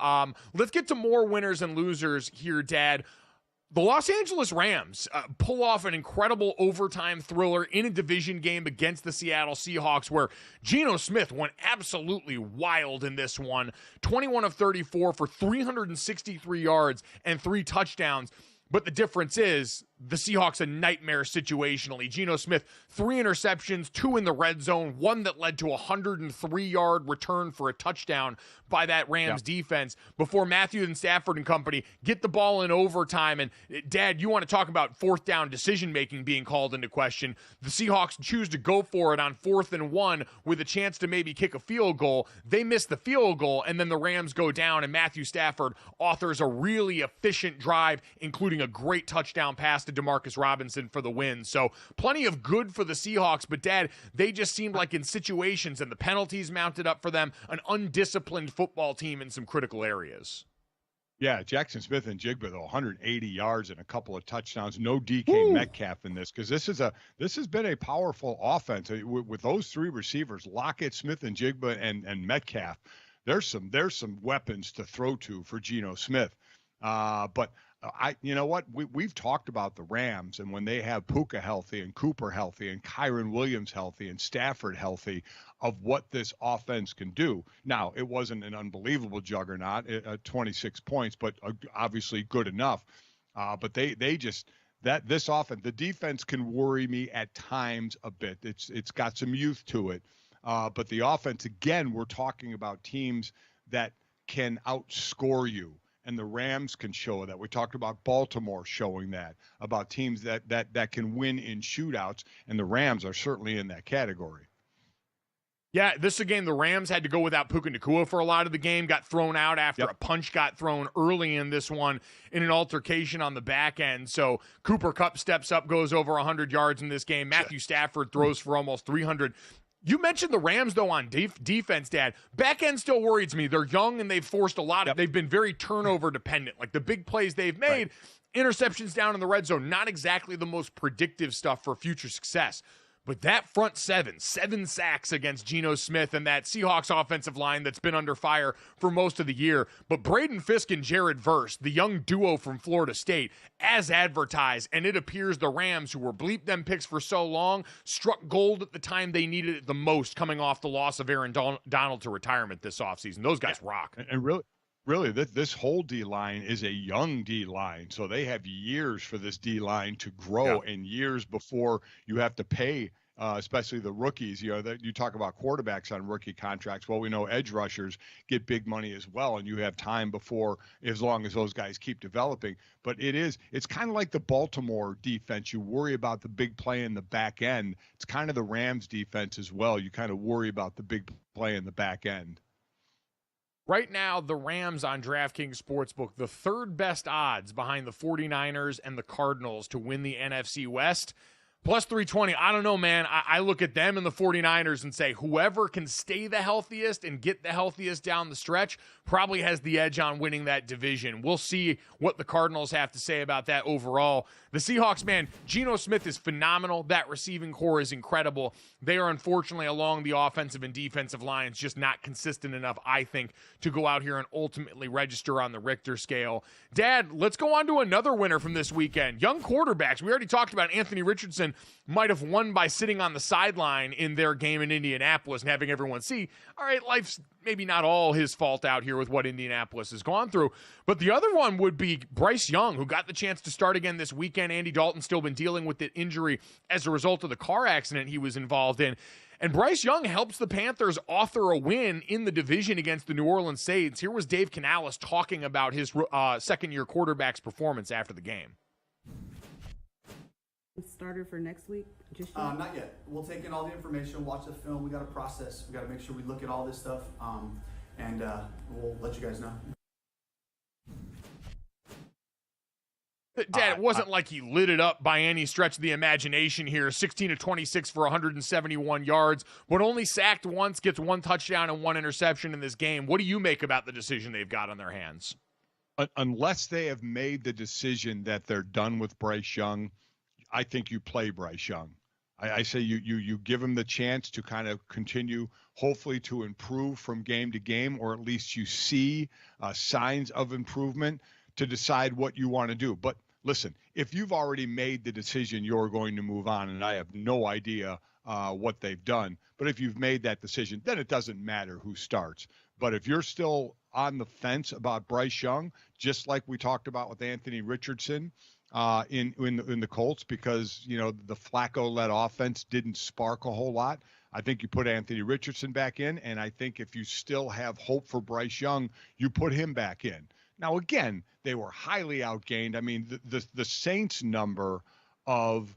Let's get to more winners and losers here, Dad. The Los Angeles Rams pull off an incredible overtime thriller in a division game against the Seattle Seahawks where Geno Smith went absolutely wild in this one. 21 of 34 for 363 yards and 3 touchdowns. But the difference is the Seahawks a nightmare situationally. Geno Smith, 3 interceptions, 2 in the red zone, 1 that led to a 103-yard return for a touchdown by that Rams defense before Matthews and Stafford and company get the ball in overtime. And Dad, you want to talk about 4th down decision-making being called into question. The Seahawks choose to go for it on 4th and 1 with a chance to maybe kick a field goal. They miss the field goal, and then the Rams go down, and Matthew Stafford authors a really efficient drive, including a great touchdown pass to Demarcus Robinson for the win. So plenty of good for the Seahawks, but Dad, they just seemed like in situations and the penalties mounted up for them, an undisciplined football team in some critical areas. Yeah, Jackson Smith and Jigba, though, 180 yards and a couple of touchdowns. No DK Metcalf in this because this has been a powerful offense with those 3 receivers, Lockett, Smith, and Jigba, and Metcalf. There's some weapons to throw to for Geno Smith, but. You know what? We've talked about the Rams, and when they have Puka healthy and Cooper healthy and Kyron Williams healthy and Stafford healthy, of what this offense can do. Now, it wasn't an unbelievable juggernaut, 26 points, but obviously good enough. But they just this offense, the defense can worry me at times a bit. It's got some youth to it, but the offense, again, we're talking about teams that can outscore you. And the Rams can show that. We talked about Baltimore showing that, about teams that can win in shootouts, and the Rams are certainly in that category. Yeah, this again, the Rams had to go without Puka Nacua for a lot of the game, got thrown out after a punch got thrown early in this one in an altercation on the back end. So Cooper Kupp steps up, goes over 100 yards in this game. Matthew Stafford throws for almost 300. You mentioned the Rams, though, on defense, Dad. Back end still worries me. They're young, and they've forced a lot of they've been very turnover dependent. Like the big plays they've made, interceptions down in the red zone, not exactly the most predictive stuff for future success. But that front 7 sacks against Geno Smith and that Seahawks offensive line that's been under fire for most of the year. But Braden Fisk and Jared Verse, the young duo from Florida State, as advertised, and it appears the Rams, who were bleep them picks for so long, struck gold at the time they needed it the most, coming off the loss of Aaron Donald to retirement this offseason. Those guys rock. And really, this whole D-line is a young D-line, so they have years for this D-line to grow and years before you have to pay especially the rookies. You know, that you talk about quarterbacks on rookie contracts. Well, we know edge rushers get big money as well, and you have time before, as long as those guys keep developing. But it's kind of like the Baltimore defense. You worry about the big play in the back end. It's kind of the Rams defense as well. You kind of worry about the big play in the back end. Right now, the Rams on DraftKings Sportsbook, the third best odds behind the 49ers and the Cardinals to win the NFC West. Plus 320. I don't know, man. I look at them and the 49ers and say whoever can stay the healthiest and get the healthiest down the stretch probably has the edge on winning that division. We'll see what the Cardinals have to say about that overall. The Seahawks, man, Geno Smith is phenomenal. That receiving core is incredible. They are unfortunately along the offensive and defensive lines just not consistent enough, I think, to go out here and ultimately register on the Richter scale. Dad, let's go on to another winner from this weekend. Young quarterbacks. We already talked about Anthony Richardson might have won by sitting on the sideline in their game in Indianapolis and having everyone see, all right, life's maybe not all his fault out here with what Indianapolis has gone through. But the other one would be Bryce Young, who got the chance to start again this weekend. Andy Dalton's still been dealing with the injury as a result of the car accident he was involved in. And Bryce Young helps the Panthers author a win in the division against the New Orleans Saints. Here was Dave Canales talking about his second-year quarterback's performance after the game. Starter for next week? Just not yet. We'll take in all the information, watch the film. We got to process. We got to make sure we look at all this stuff, and we'll let you guys know. Dad, it wasn't like he lit it up by any stretch of the imagination here. 16 of 26 for 171 yards, but only sacked once, gets one touchdown and one interception in this game. What do you make about the decision they've got on their hands? Unless they have made the decision that they're done with Bryce Young, I think you play Bryce Young. I say you give him the chance to kind of continue, hopefully to improve from game to game, or at least you see signs of improvement to decide what you want to do. But listen, if you've already made the decision you're going to move on, and I have no idea what they've done, but if you've made that decision, then it doesn't matter who starts. But if you're still on the fence about Bryce Young, just like we talked about with Anthony Richardson, in the Colts, because, you know, the Flacco-led offense didn't spark a whole lot. I think you put Anthony Richardson back in, and I think if you still have hope for Bryce Young, you put him back in. Now, again, they were highly outgained. I mean, the Saints number of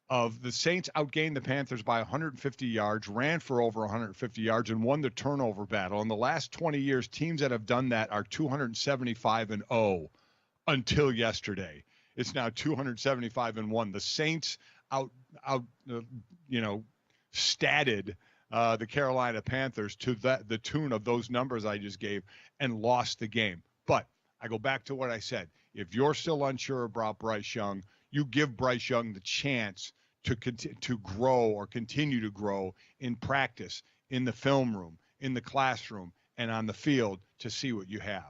the Saints outgained the Panthers by 150 yards, ran for over 150 yards, and won the turnover battle. In the last 20 years, teams that have done that are 275-0 until yesterday. It's now 275-1. The Saints statted the Carolina Panthers to the tune of those numbers I just gave and lost the game. But I go back to what I said. If you're still unsure about Bryce Young, you give Bryce Young the chance to grow or continue to grow in practice, in the film room, in the classroom, and on the field to see what you have.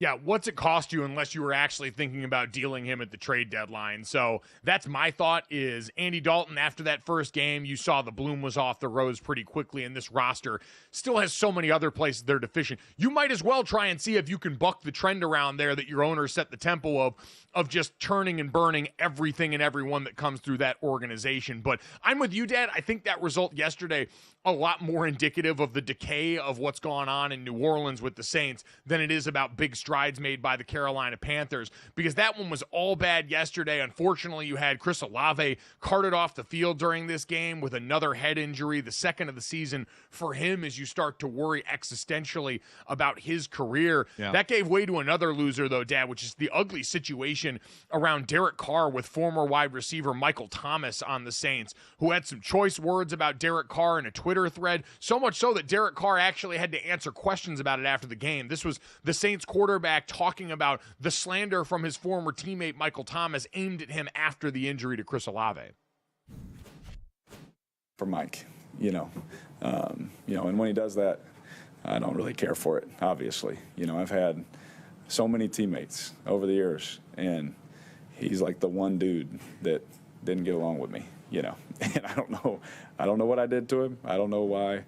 Yeah, what's it cost you unless you were actually thinking about dealing him at the trade deadline? So that's my thought is Andy Dalton, after that first game, you saw the bloom was off the rose pretty quickly, and this roster still has so many other places they're deficient. You might as well try and see if you can buck the trend around there that your owner set the tempo of just turning and burning everything and everyone that comes through that organization. But I'm with you, Dad. I think that result yesterday a lot more indicative of the decay of what's gone on in New Orleans with the Saints than it is about big strides made by the Carolina Panthers, because that one was all bad yesterday. Unfortunately, you had Chris Olave carted off the field during this game with another head injury, the second of the season for him, as you start to worry existentially about his career. Yeah. That gave way to another loser, though, Dad, which is the ugly situation around Derek Carr with former wide receiver Michael Thomas on the Saints, who had some choice words about Derek Carr in a Twitter thread, so much so that Derek Carr actually had to answer questions about it after the game. This was the Saints quarterback talking about the slander from his former teammate Michael Thomas aimed at him after the injury to Chris Olave. For Mike, and when he does that, I don't really care for it, obviously. I've had so many teammates over the years, and he's like the one dude that didn't get along with me, and I don't know what I did to him. I don't know why.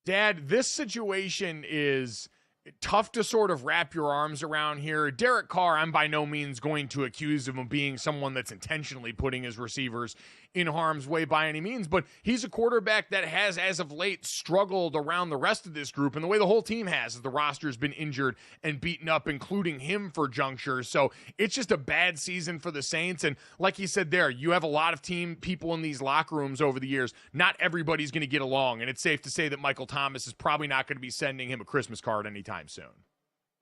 Dad, this situation is tough to sort of wrap your arms around here. Derek Carr, I'm by no means going to accuse him of being someone that's intentionally putting his receivers in harm's way by any means, but he's a quarterback that has, as of late, struggled around the rest of this group, and the way the whole team has, as the roster's been injured and beaten up, including him for junctures. So it's just a bad season for the Saints, and like you said there, you have a lot of team people in these locker rooms over the years. Not everybody's going to get along, and it's safe to say that Michael Thomas is probably not going to be sending him a Christmas card anytime soon.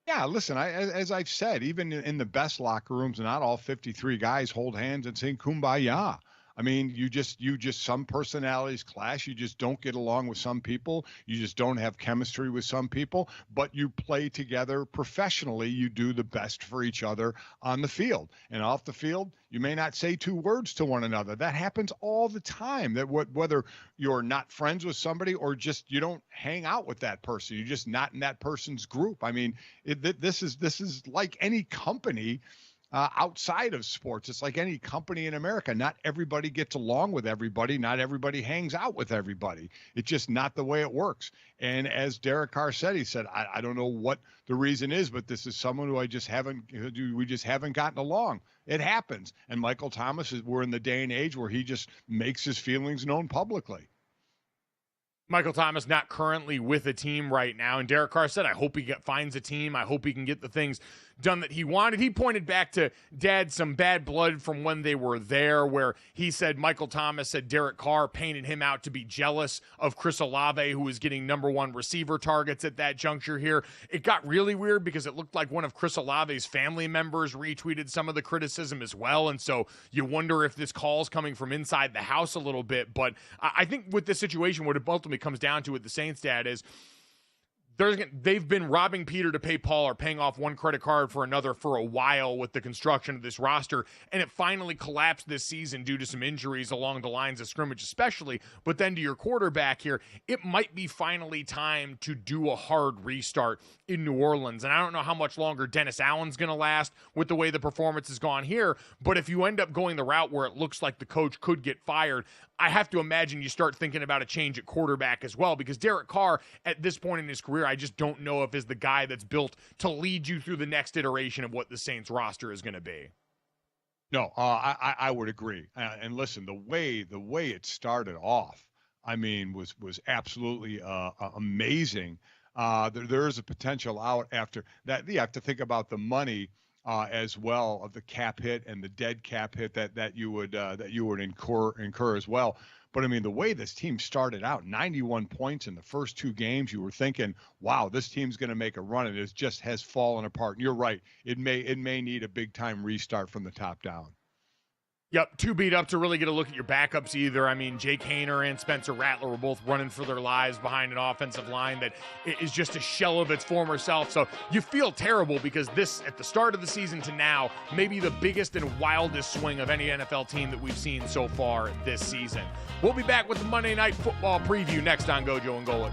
Yeah, listen, as I've said, even in the best locker rooms, not all 53 guys hold hands and sing Kumbaya. I mean, you just some personalities clash. You just don't get along with some people. You just don't have chemistry with some people, but you play together professionally. You do the best for each other on the field, and off the field, you may not say two words to one another. That happens all the time. That whether you're not friends with somebody or just you don't hang out with that person, you're just not in that person's group. I mean, this is like any company. Outside of sports, it's like any company in America. Not everybody gets along with everybody. Not everybody hangs out with everybody. It's just not the way it works. And as Derek Carr said, he said, I don't know what the reason is, but this is someone who we just haven't gotten along. It happens. And Michael Thomas, we're in the day and age where he just makes his feelings known publicly. Michael Thomas not currently with a team right now. And Derek Carr said, I hope he finds a team. I hope he can get the things done that he wanted. He pointed back to Dad some bad blood from when they were there, where he said Michael Thomas said Derek Carr painted him out to be jealous of Chris Olave, who was getting #1 receiver targets at that juncture here. It got really weird because it looked like one of Chris Olave's family members retweeted some of the criticism as well. And so you wonder if this call's coming from inside the house a little bit. But I think with this situation, what it ultimately comes down to with the Saints, Dad, is they've been robbing Peter to pay Paul, or paying off one credit card for another for a while with the construction of this roster, and it finally collapsed this season due to some injuries along the lines of scrimmage especially. But then to your quarterback here, it might be finally time to do a hard restart in New Orleans. And I don't know how much longer Dennis Allen's going to last with the way the performance has gone here, but if you end up going the route where it looks like the coach could get fired, I have to imagine you start thinking about a change at quarterback as well, because Derek Carr, at this point in his career, I just don't know if is the guy that's built to lead you through the next iteration of what the Saints roster is going to be. No, I would agree. And listen, the way it started off, I mean, was absolutely amazing. There is a potential out after that. You have to think about the money as well, of the cap hit and the dead cap hit that you would incur as well. But I mean, the way this team started out, 91 points in the first two games, you were thinking, wow, this team's going to make a run, and it just has fallen apart. And you're right. It may need a big time restart from the top down. Yep, too beat up to really get a look at your backups either. I mean, Jake Haener and Spencer Rattler were both running for their lives behind an offensive line that is just a shell of its former self. So you feel terrible, because this, at the start of the season to now, may be the biggest and wildest swing of any NFL team that we've seen so far this season. We'll be back with the Monday Night Football preview next on GoJo and Golic.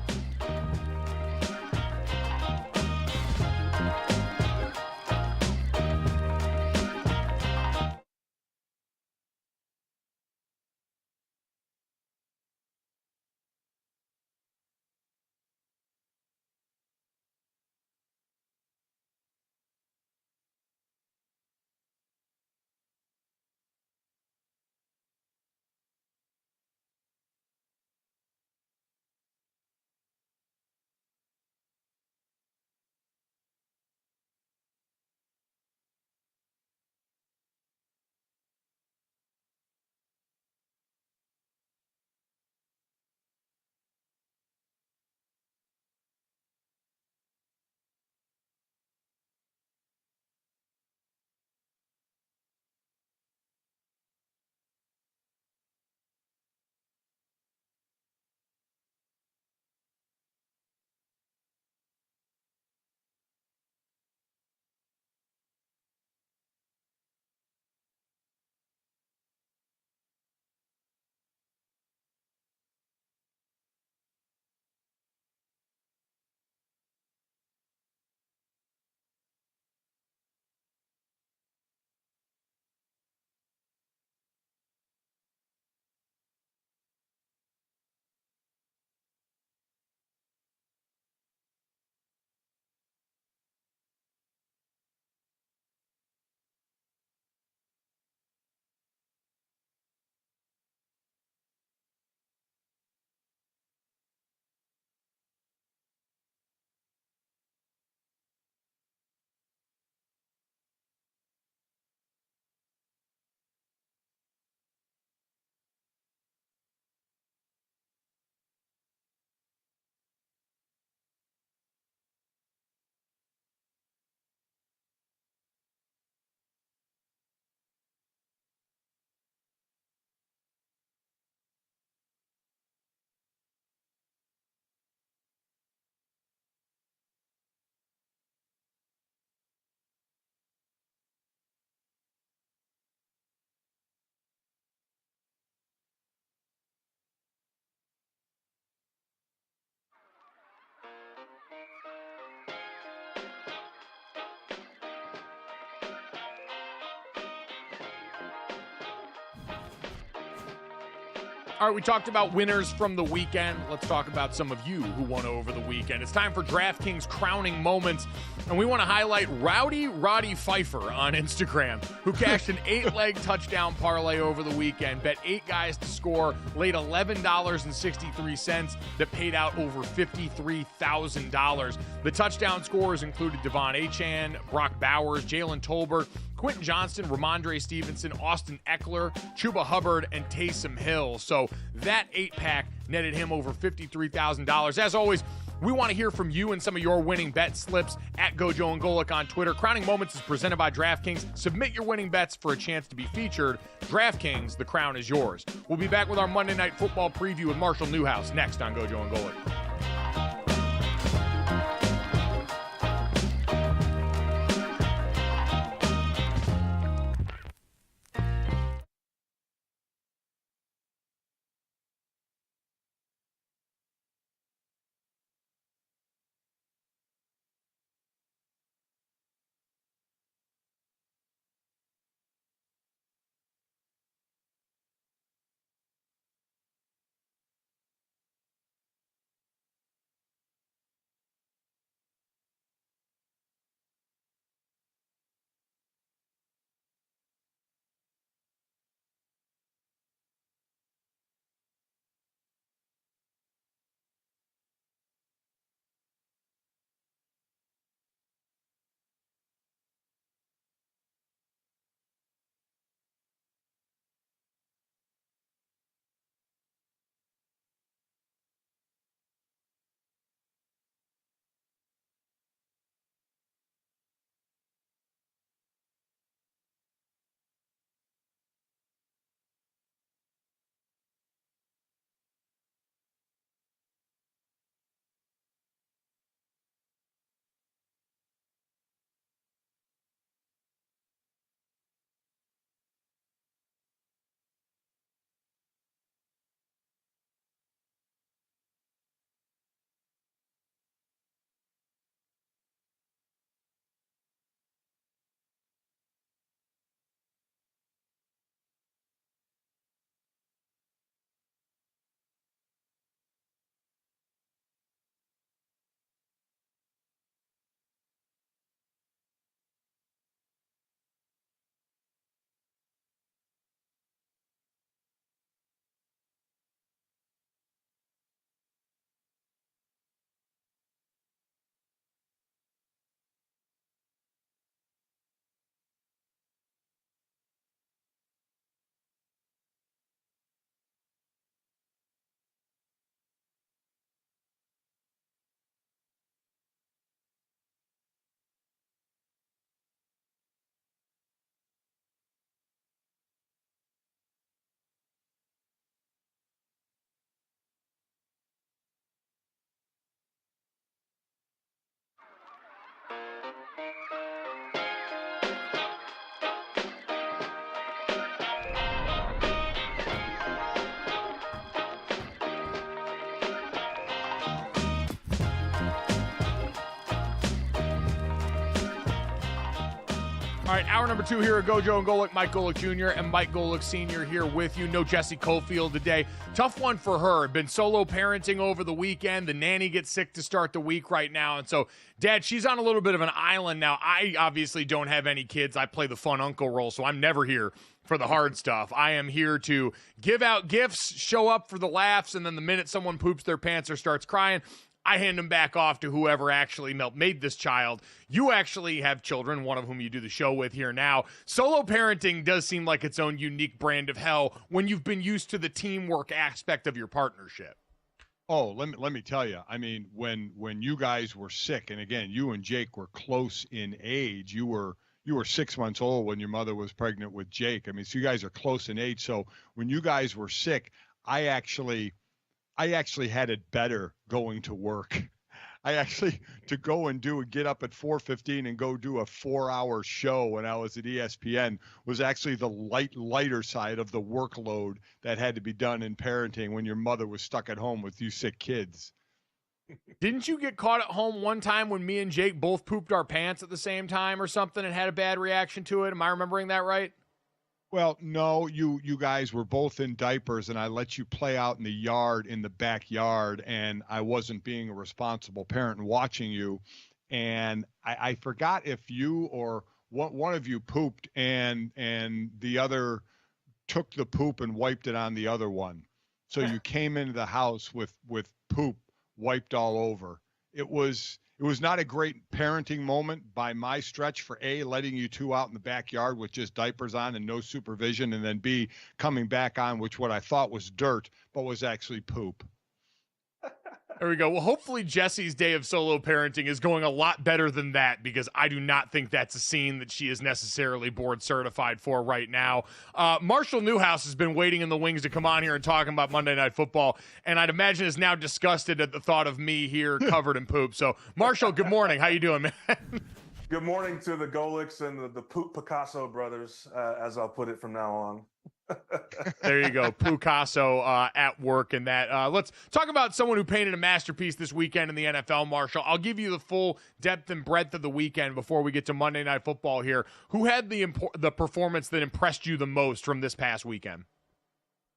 All right, we talked about winners from the weekend. Let's talk about some of you who won over the weekend. It's time for DraftKings crowning moments, and we want to highlight Rowdy Roddy Pfeiffer on Instagram, who cashed an 8-leg touchdown parlay over the weekend, bet 8 guys to score, laid $11.63 that paid out over $53,000. The touchdown scores included Devon Achane, Brock Bowers, Jalen Tolbert, Quentin Johnston, Ramondre Stevenson, Austin Eckler, Chuba Hubbard, and Taysom Hill. So that 8-pack netted him over $53,000. As always, we want to hear from you and some of your winning bet slips at GoJo and Golic on Twitter. Crowning Moments is presented by DraftKings. Submit your winning bets for a chance to be featured. DraftKings, the crown is yours. We'll be back with our Monday Night Football preview with Marshall Newhouse next on GoJo and Golic. All right, hour number 2 here at GoJo and Golic. Mike Golic Jr. and Mike Golic Sr. here with you. No Jesse Cofield today. Tough one for her. Been solo parenting over the weekend. The nanny gets sick to start the week right now. And so, Dad, she's on a little bit of an island now. I obviously don't have any kids. I play the fun uncle role, so I'm never here for the hard stuff. I am here to give out gifts, show up for the laughs, and then the minute someone poops their pants or starts crying, I hand them back off to whoever actually made this child. You actually have children, one of whom you do the show with here now. Solo parenting does seem like its own unique brand of hell when you've been used to the teamwork aspect of your partnership. Oh, let me tell you. I mean, when you guys were sick, and again, you and Jake were close in age. You were 6 months old when your mother was pregnant with Jake. I mean, so you guys are close in age. So when you guys were sick, I actually had it better going to work. To go and get up at 4:15 and go do a 4-hour show when I was at ESPN was actually the lighter side of the workload that had to be done in parenting when your mother was stuck at home with you sick kids. Didn't you get caught at home one time when me and Jake both pooped our pants at the same time or something and had a bad reaction to it? Am I remembering that right? Well, no, you guys were both in diapers, and I let you play out in the yard, in the backyard, and I wasn't being a responsible parent and watching you. And I forgot if you or one of you pooped, and the other took the poop and wiped it on the other one. So you came into the house with poop wiped all over. It was not a great parenting moment by my stretch for A, letting you two out in the backyard with just diapers on and no supervision, and then B, coming back on, which what I thought was dirt, but was actually poop. There we go. Well, hopefully Jesse's day of solo parenting is going a lot better than that, because I do not think that's a scene that she is necessarily board certified for right now. Marshall Newhouse has been waiting in the wings to come on here and talking about Monday Night Football, and I'd imagine is now disgusted at the thought of me here covered in poop. So, Marshall, good morning. How you doing, man? Good morning to the Golics and the Poop Picasso brothers, as I'll put it from now on. There you go, Picasso at work and that. Let's talk about someone who painted a masterpiece this weekend in the NFL, Marshall. I'll give you the full depth and breadth of the weekend before we get to Monday Night Football here. Who had the performance that impressed you the most from this past weekend?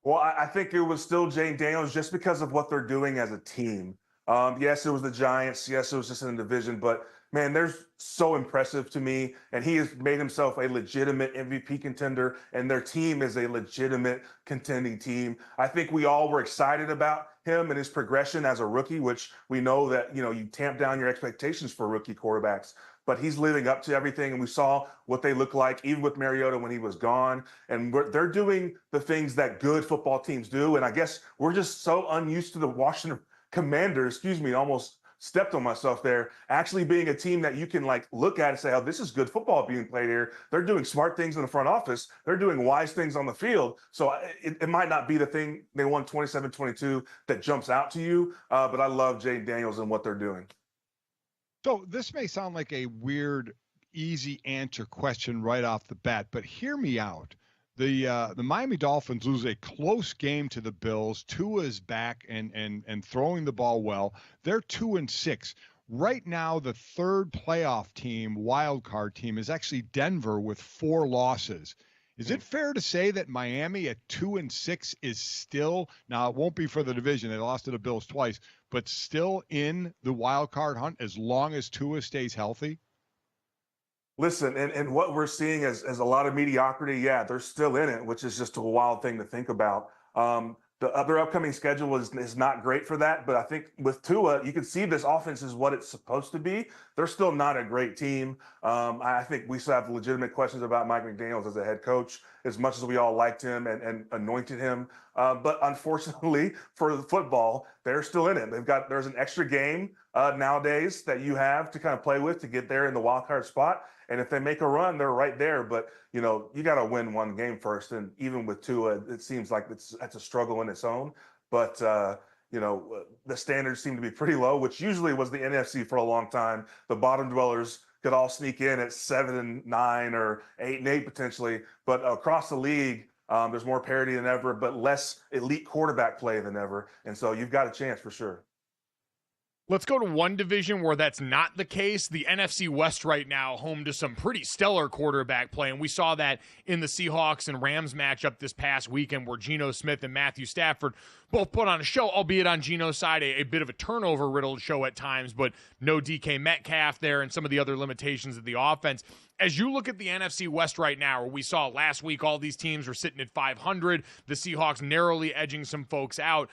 Well, I think it was still Jane Daniels, just because of what they're doing as a team. Yes, it was the Giants. Yes, it was just in the division, but man, they're so impressive to me, and he has made himself a legitimate MVP contender, and their team is a legitimate contending team. I think we all were excited about him and his progression as a rookie, which we know that, you tamp down your expectations for rookie quarterbacks, but he's living up to everything, and we saw what they look like, even with Mariota when he was gone, and they're doing the things that good football teams do, and I guess we're just so unused to the Washington Commanders, almost stepped on myself there, actually being a team that you can look at and say, oh, this is good football being played here. They're doing smart things in the front office. They're doing wise things on the field. So it might not be the thing they won 27-22 that jumps out to you, but I love Jay Daniels and what they're doing. So this may sound like a weird, easy answer question right off the bat, but hear me out. The Miami Dolphins lose a close game to the Bills. Tua is back and throwing the ball well. They're 2-6. Right now, the third playoff team, wild card team, is actually Denver with 4 losses. Is it fair to say that Miami at 2-6 is still, now it won't be for the division, they lost to the Bills twice, but still in the wild card hunt as long as Tua stays healthy? Listen, and what we're seeing is a lot of mediocrity. Yeah, they're still in it, which is just a wild thing to think about. The other upcoming schedule is not great for that, but I think with Tua, you can see this offense is what it's supposed to be. They're still not a great team. I think we still have legitimate questions about Mike McDaniels as a head coach, as much as we all liked him and anointed him. But unfortunately for the football, they're still in it. There's an extra game nowadays that you have to kind of play with to get there in the wild card spot. And if they make a run, they're right there. But, you got to win one game first. And even with Tua, it seems like that's a struggle in its own. But, the standards seem to be pretty low, which usually was the NFC for a long time. The bottom dwellers could all sneak in at 7-9 or 8-8 potentially. But across the league, there's more parity than ever, but less elite quarterback play than ever. And so you've got a chance for sure. Let's go to one division where that's not the case. The NFC West right now, home to some pretty stellar quarterback play, and we saw that in the Seahawks and Rams matchup this past weekend where Geno Smith and Matthew Stafford both put on a show, albeit on Geno's side, a bit of a turnover-riddled show at times, but no DK Metcalf there and some of the other limitations of the offense. As you look at the NFC West right now, where we saw last week all these teams were sitting at 500, the Seahawks narrowly edging some folks out,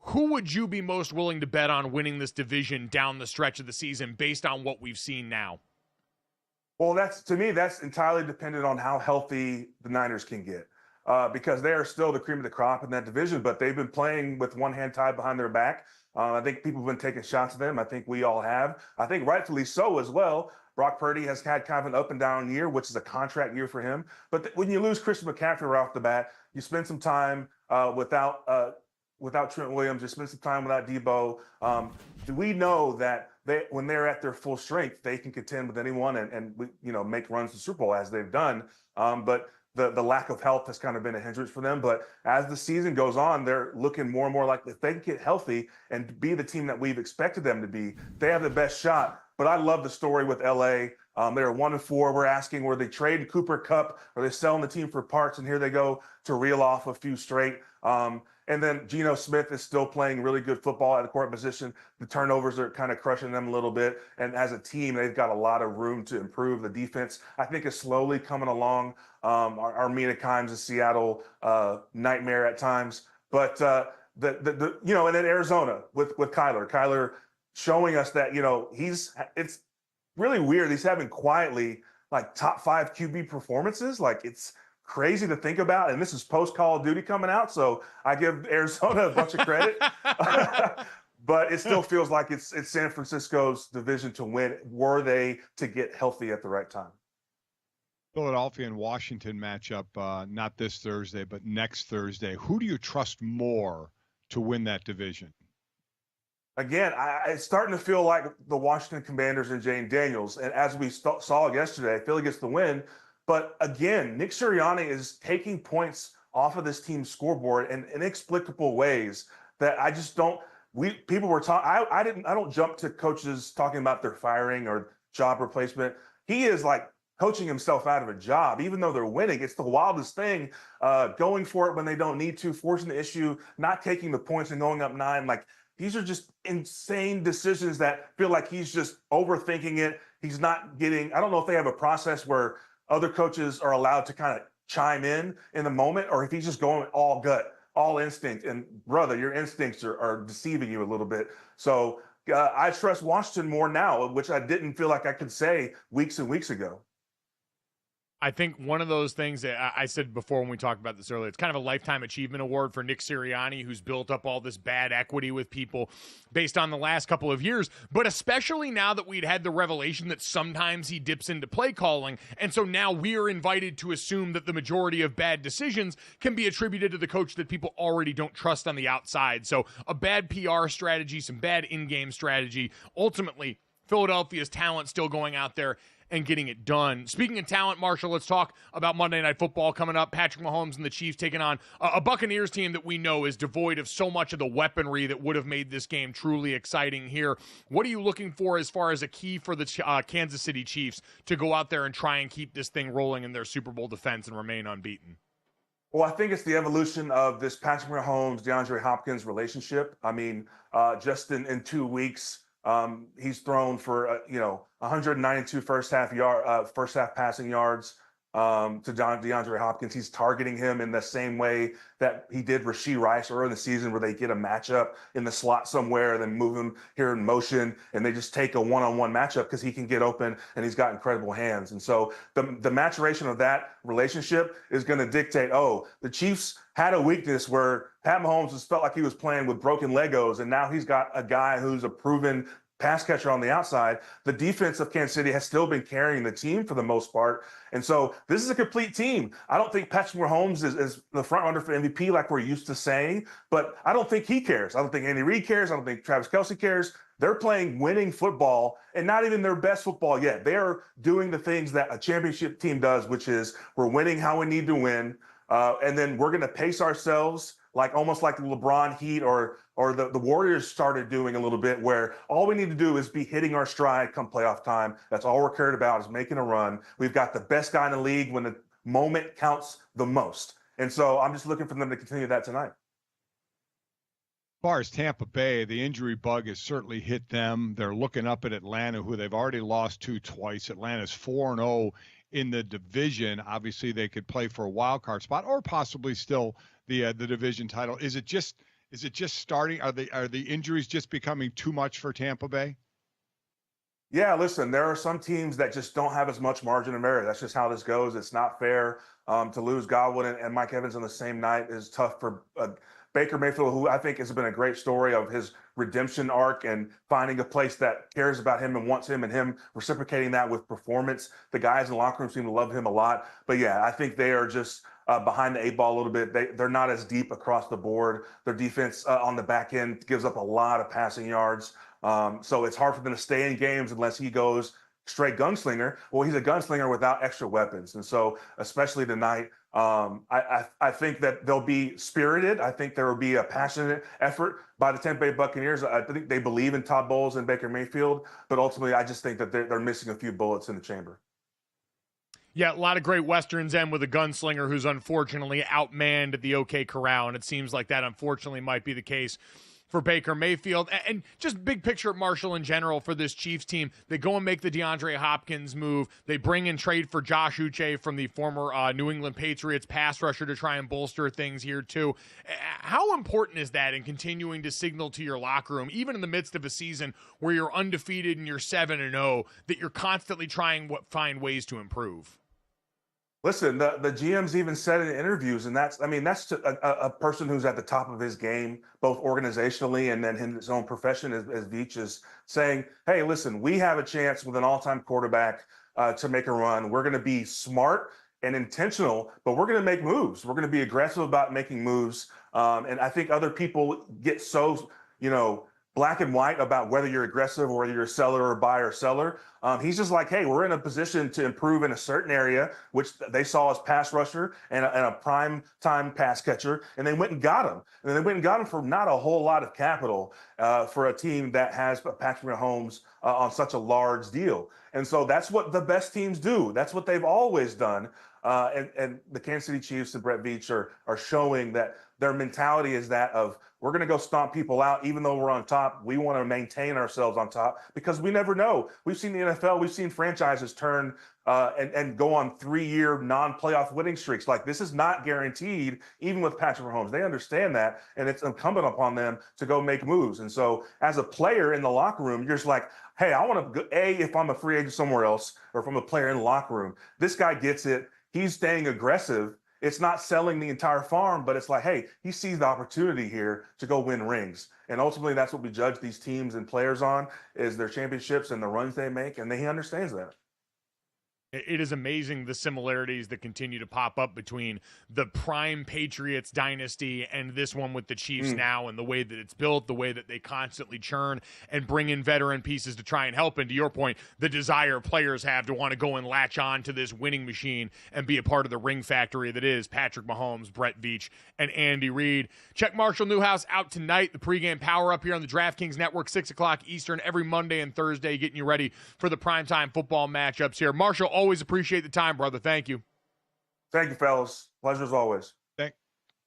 who would you be most willing to bet on winning this division down the stretch of the season based on what we've seen now? Well, to me, that's entirely dependent on how healthy the Niners can get, because they are still the cream of the crop in that division, but they've been playing with one hand tied behind their back. I think people have been taking shots at them. I think we all have. I think rightfully so as well. Brock Purdy has had kind of an up and down year, which is a contract year for him. But when you lose Christian McCaffrey right off the bat, you spend some time without Trent Williams, just spend some time without Debo. We know that when they're at their full strength, they can contend with anyone and make runs to Super Bowl as they've done. But the lack of health has kind of been a hindrance for them. But as the season goes on, they're looking more and more like if they can get healthy and be the team that we've expected them to be, they have the best shot. But I love the story with LA. They're 1-4. We're asking, were they trading Cooper Kupp? Are they selling the team for parts? And here they go to reel off a few straight. And then Geno Smith is still playing really good football at the quarterback position. The turnovers are kind of crushing them a little bit. And as a team, they've got a lot of room to improve. The defense, I think, is slowly coming along. Our Mina Kimes, a Seattle nightmare at times. But and then Arizona with Kyler. Kyler showing us that, it's really weird. He's having quietly like top 5 QB performances. Like it's crazy to think about. And this is post Call of Duty coming out. So I give Arizona a bunch of credit, but it still feels like it's San Francisco's division to win were they to get healthy at the right time. Philadelphia and Washington matchup, not this Thursday, but next Thursday. Who do you trust more to win that division? Again, it's starting to feel like the Washington Commanders and Jane Daniels. And as we saw yesterday, Philly gets the win. But again, Nick Sirianni is taking points off of this team's scoreboard in inexplicable ways that I just don't. People were talking. I don't jump to coaches talking about their firing or job replacement. He is like coaching himself out of a job, even though they're winning. It's the wildest thing. Going for it when they don't need to, forcing the issue, not taking the points and going up 9. Like these are just insane decisions that feel like he's just overthinking it. He's not getting. I don't know if they have a process where other coaches are allowed to kind of chime in the moment, or if he's just going all gut, all instinct. And brother, your instincts are deceiving you a little bit. So I trust Washington more now, which I didn't feel like I could say weeks and weeks ago. I think one of those things that I said before when we talked about this earlier, it's kind of a lifetime achievement award for Nick Sirianni, who's built up all this bad equity with people based on the last couple of years, but especially now that we'd had the revelation that sometimes he dips into play calling. And so now we're invited to assume that the majority of bad decisions can be attributed to the coach that people already don't trust on the outside. So a bad PR strategy, some bad in-game strategy. Ultimately, Philadelphia's talent still going out there and getting it done. Speaking of talent, Marshall, let's talk about Monday Night Football coming up. Patrick Mahomes and the Chiefs taking on a Buccaneers team that we know is devoid of so much of the weaponry that would have made this game truly exciting here. What are you looking for as far as a key for the Kansas City Chiefs to go out there and try and keep this thing rolling in their Super Bowl defense and remain unbeaten? Well, I think it's the evolution of this Patrick Mahomes, DeAndre Hopkins relationship. I mean, just in 2 weeks, he's thrown for 192 first half passing yards to DeAndre Hopkins. He's targeting him in the same way that he did Rashee Rice earlier in the season, where they get a matchup in the slot somewhere, then move him here in motion, and they just take a one-on-one matchup because he can get open and he's got incredible hands. And so the maturation of that relationship is going to dictate, the Chiefs had a weakness where Pat Mahomes just felt like he was playing with broken Legos, and now he's got a guy who's a proven pass catcher on the outside. The defense of Kansas City has still been carrying the team for the most part. And so this is a complete team. I don't think Patrick Mahomes is the front runner for MVP like we're used to saying, but I don't think he cares. I don't think Andy Reid cares. I don't think Travis Kelce cares. They're playing winning football, and not even their best football yet. They are doing the things that a championship team does, which is we're winning how we need to win. And then we're going to pace ourselves almost like the LeBron Heat or the Warriors started doing a little bit, where all we need to do is be hitting our stride come playoff time. That's all we're cared about, is making a run. We've got the best guy in the league when the moment counts the most. And so I'm just looking for them to continue that tonight. As far as Tampa Bay, the injury bug has certainly hit them. They're looking up at Atlanta, who they've already lost to twice. Atlanta's 4-0 in the division. Obviously, they could play for a wild card spot or possibly still the division title. Is it just starting? Are the injuries just becoming too much for Tampa Bay? Yeah, listen, there are some teams that just don't have as much margin of error. That's just how this goes. It's not fair to lose Godwin and Mike Evans on the same night is tough for Baker Mayfield, who I think has been a great story of his redemption arc and finding a place that cares about him and wants him, and him reciprocating that with performance. The guys in the locker room seem to love him a lot. But yeah, I think they are just behind the 8 ball a little bit. They're not as deep across the board. Their defense on the back end gives up a lot of passing yards. So it's hard for them to stay in games unless he goes straight gunslinger. Well, he's a gunslinger without extra weapons. And so especially tonight, I think that they'll be spirited. I think there will be a passionate effort by the Tampa Bay Buccaneers. I think they believe in Todd Bowles and Baker Mayfield, but ultimately, I just think that they're missing a few bullets in the chamber. Yeah, a lot of great Westerns end with a gunslinger who's unfortunately outmanned at the OK Corral, and it seems like that unfortunately might be the case for Baker Mayfield. And just big picture, Marshall, in general for this Chiefs team, they go and make the DeAndre Hopkins move. They bring in trade for Josh Uche from the former New England Patriots pass rusher to try and bolster things here too. How important is that in continuing to signal to your locker room, even in the midst of a season where you're undefeated and you're 7-0, that you're constantly trying to find ways to improve? Listen, the GM's even said in interviews, and that's a person who's at the top of his game, both organizationally and then in his own profession, as Veach is saying, hey, listen, we have a chance with an all-time quarterback to make a run. We're going to be smart and intentional, but we're going to make moves. We're going to be aggressive about making moves. And I think other people get so, black and white about whether you're aggressive or whether you're a seller or buyer or seller. He's just like, hey, we're in a position to improve in a certain area, which they saw as pass rusher and a prime time pass catcher, and they went and got him. And they went and got him for not a whole lot of capital for a team that has Patrick Mahomes on such a large deal. And so that's what the best teams do. That's what they've always done. And the Kansas City Chiefs and Brett Veach are showing that their mentality is that of, we're going to go stomp people out, even though we're on top. We want to maintain ourselves on top because we never know. We've seen the NFL, we've seen franchises turn and go on 3-year non-playoff winning streaks. Like, this is not guaranteed, even with Patrick Mahomes. They understand that, and it's incumbent upon them to go make moves. And so as a player in the locker room, you're just like, hey, I want to go, if I'm a free agent somewhere else or if I'm a player in the locker room, this guy gets it. He's staying aggressive. It's not selling the entire farm, but it's like, hey, he sees the opportunity here to go win rings. And ultimately, that's what we judge these teams and players on, is their championships and the runs they make, and he understands that. It is amazing the similarities that continue to pop up between the prime Patriots dynasty and this one with the Chiefs now, and the way that it's built, the way that they constantly churn and bring in veteran pieces to try and help. And to your point, the desire players have to want to go and latch on to this winning machine and be a part of the ring factory that is Patrick Mahomes, Brett Veach, and Andy Reid. Check Marshall Newhouse out tonight. The pregame power up here on the DraftKings Network, 6 o'clock Eastern, every Monday and Thursday, getting you ready for the primetime football matchups here. Marshall, always appreciate the time, brother. Thank you. Thank you, fellas. Pleasure as always.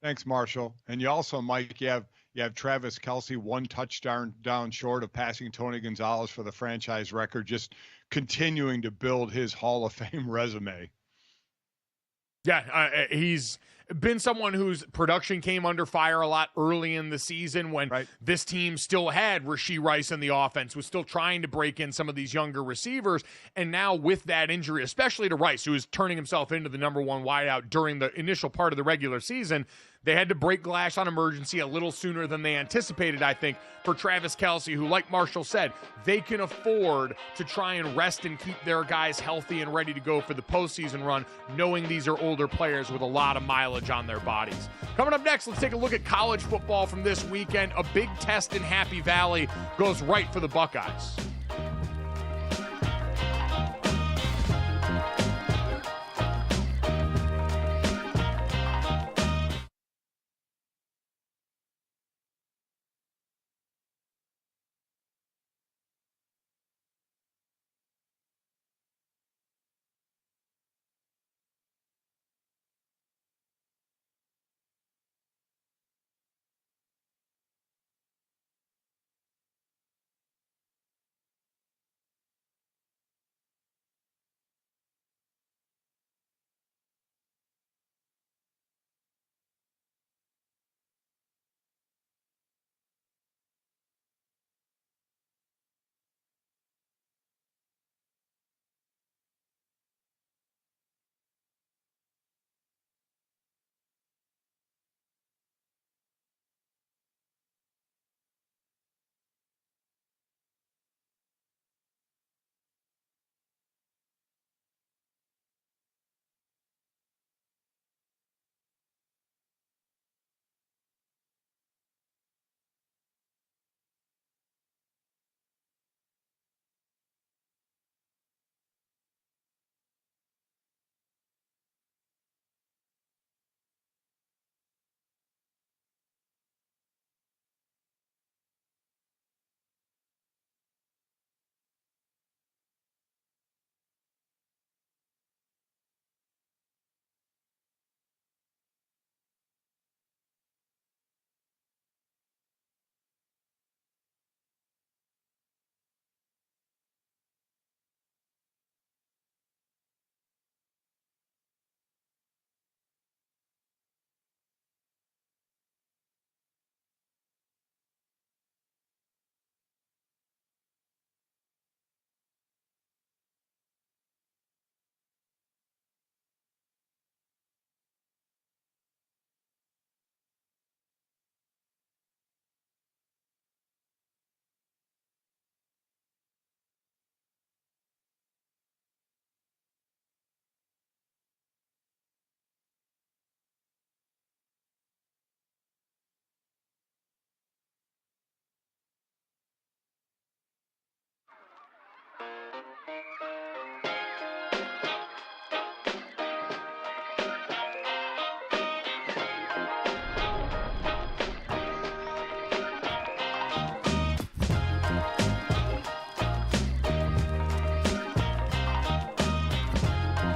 Thanks, Marshall. And you also, Mike, you have Travis Kelce, one touchdown down short of passing Tony Gonzalez for the franchise record, just continuing to build his Hall of Fame resume. Yeah, he's been someone whose production came under fire a lot early in the season when this team still had Rashee Rice in the offense, was still trying to break in some of these younger receivers. And now with that injury, especially to Rice, who is turning himself into the number one wideout during the initial part of the regular season, they had to break glass on emergency a little sooner than they anticipated, I think, for Travis Kelce, who, like Marshall said, they can afford to try and rest and keep their guys healthy and ready to go for the postseason run, knowing these are older players with a lot of mileage on their bodies. Coming up next, let's take a look at college football from this weekend. A big test in Happy Valley goes right for the Buckeyes.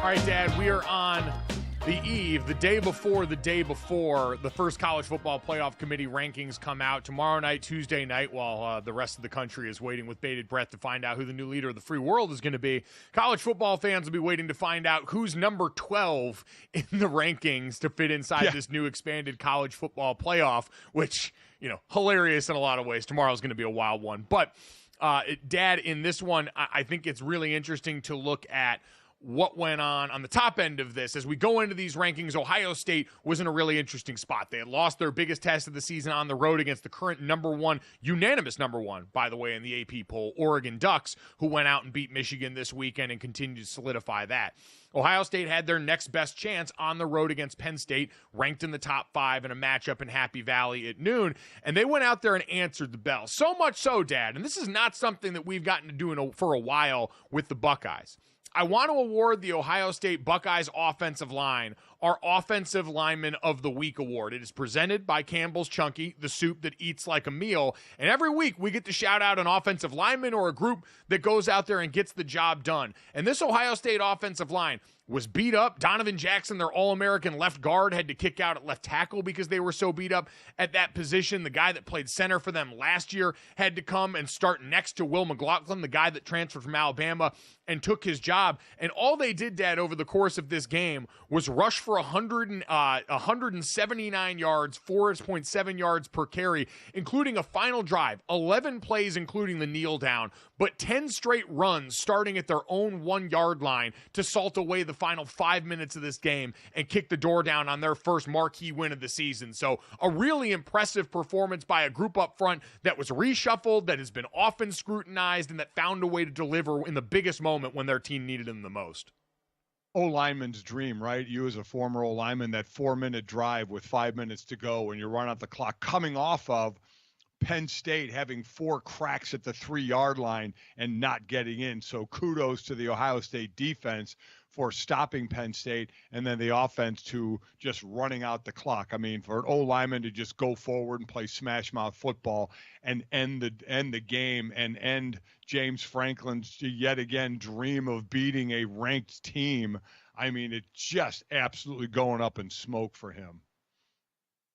All right, Dad, we are on the eve, the day before the first college football playoff committee rankings come out tomorrow night, Tuesday night, while the rest of the country is waiting with bated breath to find out who the new leader of the free world is going to be. College football fans will be waiting to find out who's number 12 in the rankings to fit inside this new expanded college football playoff, which, hilarious in a lot of ways. Tomorrow's going to be a wild one. But, Dad, in this one, I think it's really interesting to look at what went on the top end of this. As we go into these rankings, Ohio State was in a really interesting spot. They had lost their biggest test of the season on the road against the current unanimous number one, by the way, in the AP poll, Oregon Ducks, who went out and beat Michigan this weekend and continued to solidify that. Ohio State had their next best chance on the road against Penn State, ranked in the top 5 in a matchup in Happy Valley at noon, and they went out there and answered the bell. So much so, Dad, and this is not something that we've gotten to do for a while with the Buckeyes. I want to award the Ohio State Buckeyes offensive line our Offensive Lineman of the Week award. It is presented by Campbell's Chunky, the soup that eats like a meal. And every week we get to shout out an offensive lineman or a group that goes out there and gets the job done. And this Ohio State offensive line was beat up. Donovan Jackson, their All-American left guard, had to kick out at left tackle because they were so beat up at that position. The guy that played center for them last year had to come and start next to Will McLaughlin, the guy that transferred from Alabama and took his job. And all they did, Dad, over the course of this game was rush for 179 yards, 4.7 yards per carry, including a final drive, 11 plays including the kneel down, but 10 straight runs starting at their own 1-yard line to salt away the final 5 minutes of this game and kick the door down on their first marquee win of the season. So a really impressive performance by a group up front that was reshuffled, that has been often scrutinized, and that found a way to deliver in the biggest moment when their team needed them the most. O-lineman's dream, right? You as a former O-lineman, that 4-minute drive with 5 minutes to go and you run out the clock, coming off of Penn State having 4 cracks at the 3-yard line and not getting in. So kudos to the Ohio State defense for stopping Penn State, and then the offense to just running out the clock. I mean, for an O-lineman to just go forward and play smash mouth football and end the game and end James Franklin's yet again dream of beating a ranked team. I mean, it's just absolutely going up in smoke for him.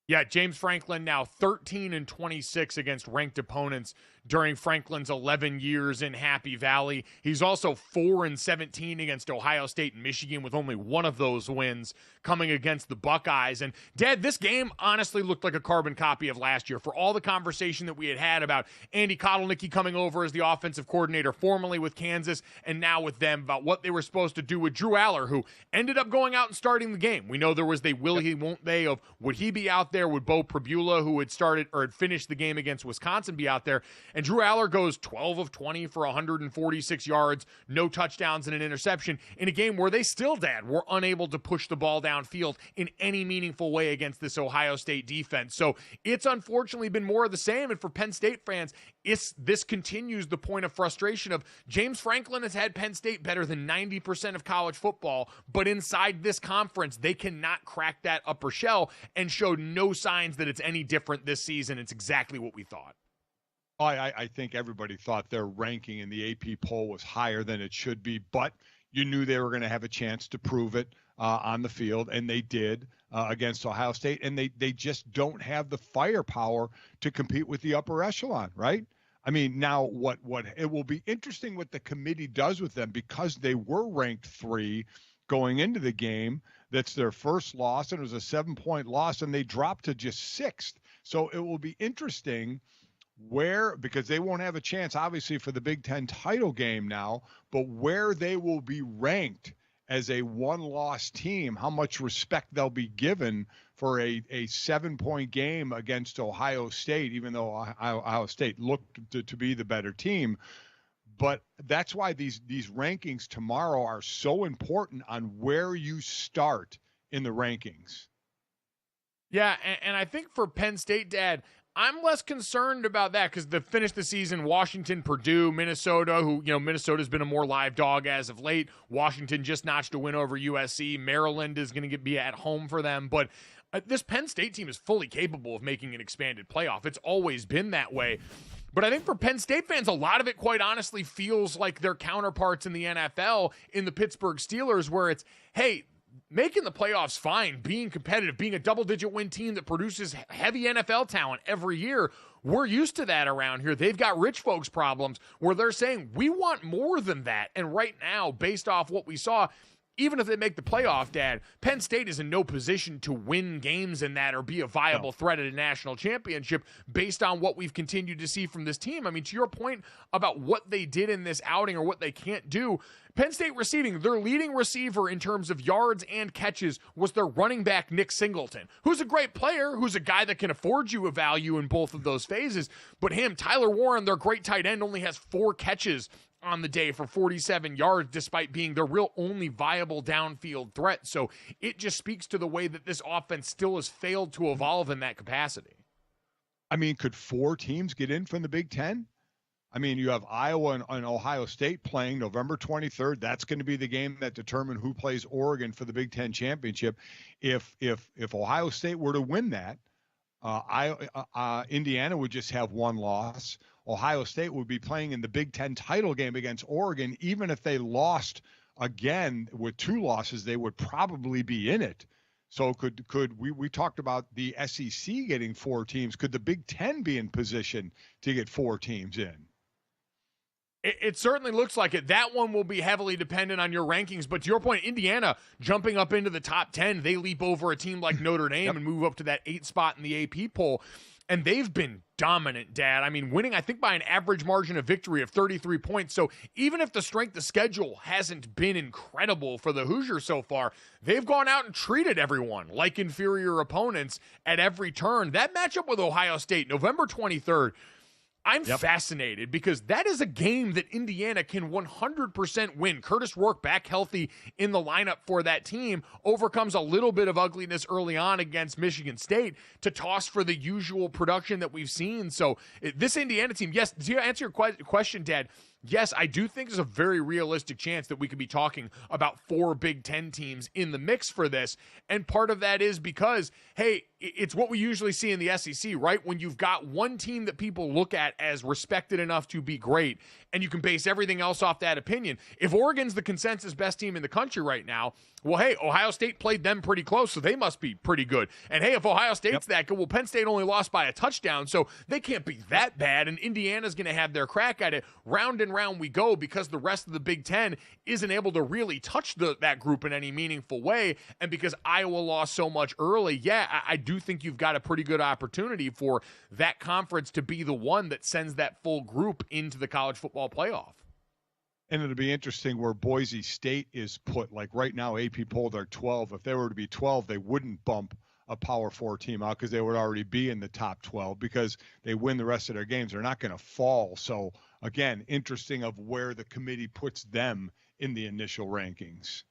Yeah, James Franklin now 13-26 against ranked opponents during Franklin's 11 years in Happy Valley. He's also 4-17 against Ohio State and Michigan, with only one of those wins coming against the Buckeyes. And, Dad, this game honestly looked like a carbon copy of last year. For all the conversation that we had about Andy Kotelnicki coming over as the offensive coordinator formerly with Kansas and now with them, about what they were supposed to do with Drew Aller, who ended up going out and starting the game. We know there was the will he, won't they of would he be out there? Would Bo Pribula, who had started or had finished the game against Wisconsin, be out there? And Drew Aller goes 12 of 20 for 146 yards, no touchdowns and an interception in a game where they still, Dad, were unable to push the ball downfield in any meaningful way against this Ohio State defense. So it's unfortunately been more of the same. And for Penn State fans, this continues the point of frustration of James Franklin has had Penn State better than 90% of college football, but inside this conference, they cannot crack that upper shell and showed no signs that it's any different this season. It's exactly what we thought. I think everybody thought their ranking in the AP poll was higher than it should be, but you knew they were going to have a chance to prove it on the field, and they did against Ohio State, and they just don't have the firepower to compete with the upper echelon, right? I mean, now what it will be interesting what the committee does with them, because they were ranked 3 going into the game. That's their first loss, and it was a 7-point loss, and they dropped to just 6th. So it will be interesting because they won't have a chance, obviously, for the Big Ten title game now, but where they will be ranked as a 1-loss team, how much respect they'll be given for a 7-point game against Ohio State, even though Ohio State looked to be the better team. But that's why these rankings tomorrow are so important on where you start in the rankings. Yeah, and I think for Penn State, Dad, I'm less concerned about that because to finish the season, Washington, Purdue, Minnesota, who, Minnesota's been a more live dog as of late. Washington just notched a win over USC. Maryland is going to be at home for them. But this Penn State team is fully capable of making an expanded playoff. It's always been that way. But I think for Penn State fans, a lot of it, quite honestly, feels like their counterparts in the NFL in the Pittsburgh Steelers, where it's, hey, making the playoffs fine, being competitive, being a double-digit win team that produces heavy NFL talent every year. We're used to that around here. They've got rich folks problems where they're saying, we want more than that. And right now, based off what we saw, even if they make the playoff, Dad, Penn State is in no position to win games in that or be a viable threat at a national championship based on what we've continued to see from this team. I mean, to your point about what they did in this outing or what they can't do, Penn State receiving, their leading receiver in terms of yards and catches was their running back, Nick Singleton, who's a great player, who's a guy that can afford you a value in both of those phases. But him, Tyler Warren, their great tight end, only has 4 catches on the day for 47 yards, despite being their real only viable downfield threat. So it just speaks to the way that this offense still has failed to evolve in that capacity. I mean, could 4 teams get in from the Big Ten? I mean, you have Iowa and Ohio State playing November 23rd. That's going to be the game that determines who plays Oregon for the Big Ten championship. If Ohio State were to win that, Indiana would just have 1 loss. Ohio State would be playing in the Big Ten title game against Oregon. Even if they lost again with 2 losses, they would probably be in it. So we talked about the SEC getting 4 teams. Could the Big Ten be in position to get 4 teams in? It certainly looks like it. That one will be heavily dependent on your rankings. But to your point, Indiana jumping up into the top 10, they leap over a team like Notre Dame and move up to that 8 spot in the AP poll. And they've been dominant, Dad. I mean, winning, I think, by an average margin of victory of 33 points. So even if the strength of schedule hasn't been incredible for the Hoosiers so far, they've gone out and treated everyone like inferior opponents at every turn. That matchup with Ohio State, November 23rd, I'm fascinated because that is a game that Indiana can 100% win. Curtis Rourke back healthy in the lineup for that team overcomes a little bit of ugliness early on against Michigan State to toss for the usual production that we've seen. So this Indiana team, yes, to answer your question, Dad, yes, I do think there's a very realistic chance that we could be talking about 4 Big Ten teams in the mix for this. And part of that is because, hey, it's what we usually see in the SEC, right? When you've got one team that people look at as respected enough to be great, and you can base everything else off that opinion. If Oregon's the consensus best team in the country right now, well, hey, Ohio State played them pretty close, so they must be pretty good. And hey, if Ohio State's that good, well, Penn State only lost by a touchdown, so they can't be that bad, and Indiana's going to have their crack at it. Round and round we go because the rest of the Big Ten isn't able to really touch that group in any meaningful way, and because Iowa lost so much early, I do think you've got a pretty good opportunity for that conference to be the one that sends that full group into the college football playoff. And it'll be interesting where Boise State is put. Like right now, AP polled are 12. If they were to be 12, they wouldn't bump a Power 4 team out because they would already be in the top 12 because they win the rest of their games. They're not going to fall. So, again, interesting of where the committee puts them in the initial rankings.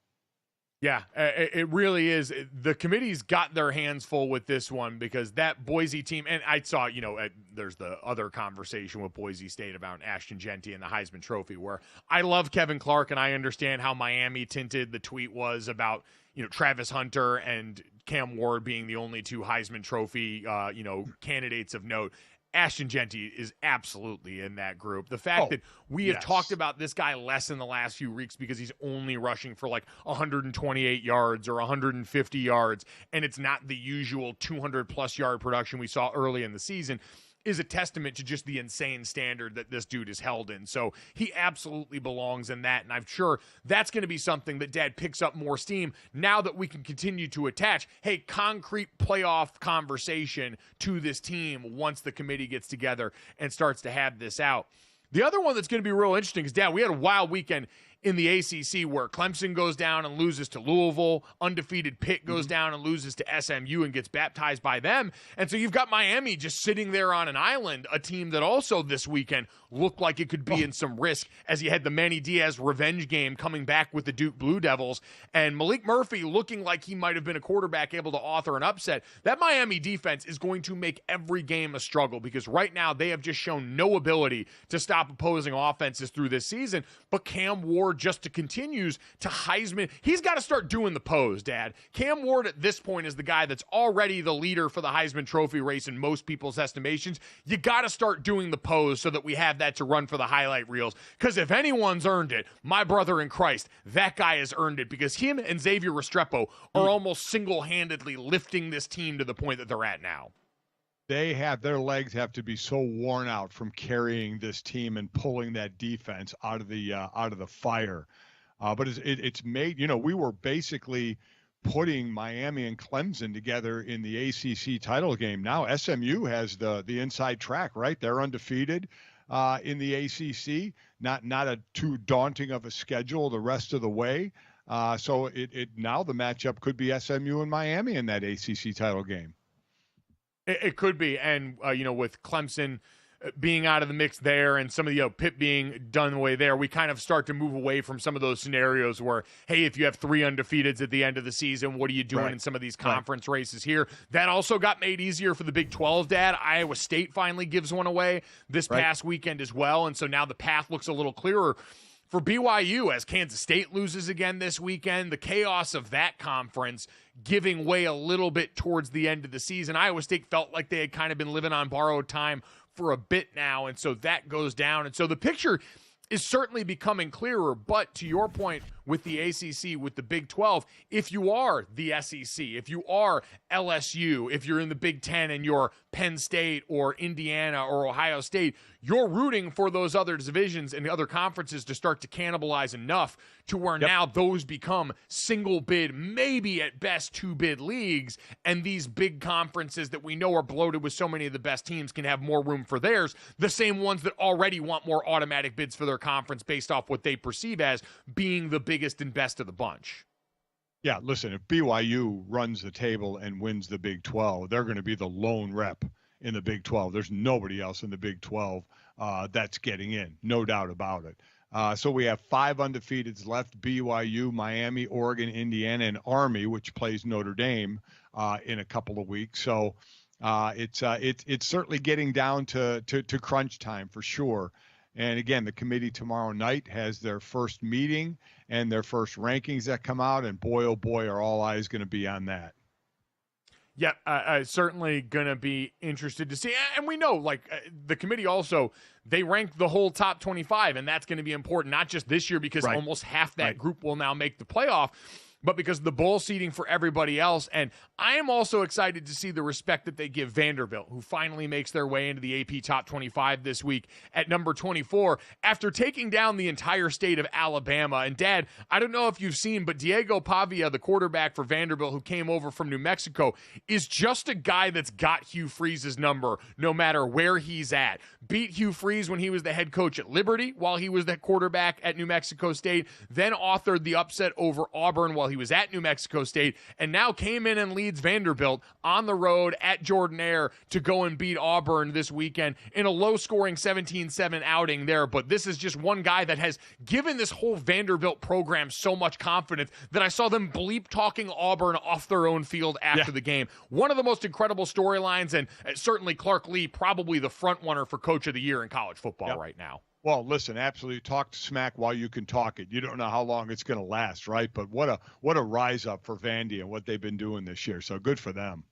Yeah, it really is. The committee's got their hands full with this one because that Boise team, and I saw, there's the other conversation with Boise State about Ashton Genty and the Heisman Trophy where I love Kevin Clark and I understand how Miami tinted the tweet was about, Travis Hunter and Cam Ward being the only 2 Heisman Trophy, candidates of note. Ashton Genty is absolutely in that group. The fact that we have talked about this guy less in the last few weeks because he's only rushing for like 128 yards or 150 yards, and it's not the usual 200-plus yard production we saw early in the season, is a testament to just the insane standard that this dude is held in. So he absolutely belongs in that, and I'm sure that's going to be something that Dad picks up more steam now that we can continue to attach, hey, concrete playoff conversation to this team once the committee gets together and starts to have this out. The other one that's going to be real interesting is, Dad, we had a wild weekend in the ACC where Clemson goes down and loses to Louisville, undefeated Pitt goes down and loses to SMU and gets baptized by them. And so you've got Miami just sitting there on an island, a team that also this weekend looked like it could be in some risk as you had the Manny Diaz revenge game coming back with the Duke Blue Devils, and Malik Murphy looking like he might have been a quarterback able to author an upset. That Miami defense is going to make every game a struggle because right now they have just shown no ability to stop opposing offenses through this season. But Cam Ward just continues to Heisman. He's got to start doing the pose, Dad. Cam Ward at this point is the guy that's already the leader for the Heisman Trophy race in most people's estimations. You got to start doing the pose so that we have that to run for the highlight reels. Because if anyone's earned it, my brother in Christ, that guy has earned it because him and Xavier Restrepo are almost single-handedly lifting this team to the point that they're at now. Their legs have to be so worn out from carrying this team and pulling that defense out of the fire. But it's made, we were basically putting Miami and Clemson together in the ACC title game. Now SMU has the inside track, right? They're undefeated in the ACC, not a too daunting of a schedule the rest of the way. So now the matchup could be SMU and Miami in that ACC title game. It could be, and with Clemson being out of the mix there and some of the Pitt being done away there, we kind of start to move away from some of those scenarios where, hey, if you have 3 undefeateds at the end of the season, what are you doing in some of these conference races here? That also got made easier for the Big 12, Dad. Iowa State finally gives one away this past weekend as well, and so now the path looks a little clearer for BYU as Kansas State loses again this weekend. The chaos of that conference giving way a little bit towards the end of the season. Iowa State felt like they had kind of been living on borrowed time for a bit now, and so that goes down. And so the picture is certainly becoming clearer, but to your point with the ACC, with the Big 12, if you are the SEC, if you are LSU, if you're in the Big 10 and you're Penn State or Indiana or Ohio State, you're rooting for those other divisions and the other conferences to start to cannibalize enough to where now those become single bid, maybe at best 2-bid leagues, and these big conferences that we know are bloated with so many of the best teams can have more room for theirs, the same ones that already want more automatic bids for their conference based off what they perceive as being the biggest and best of the bunch. Yeah, listen, if BYU runs the table and wins the Big 12, they're going to be the lone rep in the Big 12. There's nobody else in the Big 12 that's getting in, no doubt about it. So we have 5 undefeateds left: BYU, Miami, Oregon, Indiana, and Army, which plays Notre Dame in a couple of weeks. So it's certainly getting down to crunch time for sure. And again, the committee tomorrow night has their first meeting and their first rankings that come out, and boy, oh boy, are all eyes going to be on that. Yeah, certainly going to be interested to see. And we know, the committee also, they rank the whole top 25, and that's going to be important, not just this year because almost half that group will now make the playoff, but because of the bowl seating for everybody else. And I am also excited to see the respect that they give Vanderbilt, who finally makes their way into the AP Top 25 this week at number 24 after taking down the entire state of Alabama. And Dad, I don't know if you've seen, but Diego Pavia, the quarterback for Vanderbilt who came over from New Mexico, is just a guy that's got Hugh Freeze's number no matter where he's at. Beat Hugh Freeze when he was the head coach at Liberty while he was the quarterback at New Mexico State, then authored the upset over Auburn while he was at New Mexico State, and now came in and leads Vanderbilt on the road at Jordan-Hare to go and beat Auburn this weekend in a low-scoring 17-7 outing there. But this is just one guy that has given this whole Vanderbilt program so much confidence that I saw them bleep talking Auburn off their own field after the game. One of the most incredible storylines, and certainly Clark Lee, probably the front runner for Coach of the Year in college football right now. Well, listen, absolutely talk smack while you can talk it. You don't know how long it's going to last, right? But what a rise up for Vandy and what they've been doing this year. So good for them.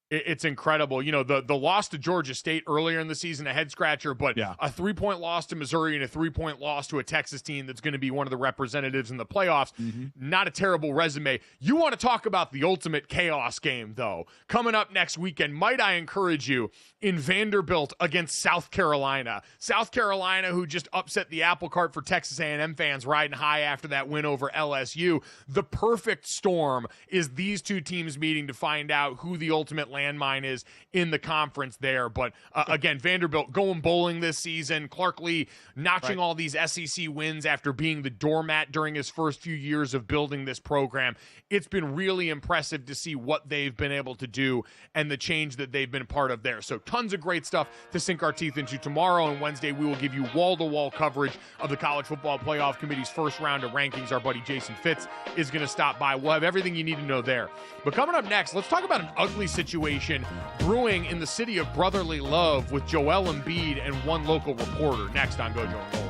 It's incredible. You know, the loss to Georgia State earlier in the season, a head scratcher, but a 3-point loss to Missouri and a 3-point loss to a Texas team that's going to be one of the representatives in the playoffs. Not a terrible resume. You want to talk about the ultimate chaos game, though. Coming up next weekend, might I encourage you, in Vanderbilt against South Carolina. South Carolina, who just upset the apple cart for Texas A&M fans riding high after that win over LSU. The perfect storm is these two teams meeting to find out who the ultimate landmine is in the conference there. But again, Vanderbilt going bowling this season. Clark Lee notching all these SEC wins after being the doormat during his first few years of building this program. It's been really impressive to see what they've been able to do and the change that they've been part of there. So tons of great stuff to sink our teeth into. Tomorrow and Wednesday, we will give you wall-to-wall coverage of the College Football Playoff Committee's first round of rankings. Our buddy Jason Fitz is going to stop by. We'll have everything you need to know there. But coming up next, let's talk about an ugly situation brewing in the city of brotherly love with Joel Embiid and one local reporter. Next on GoJo and Golic.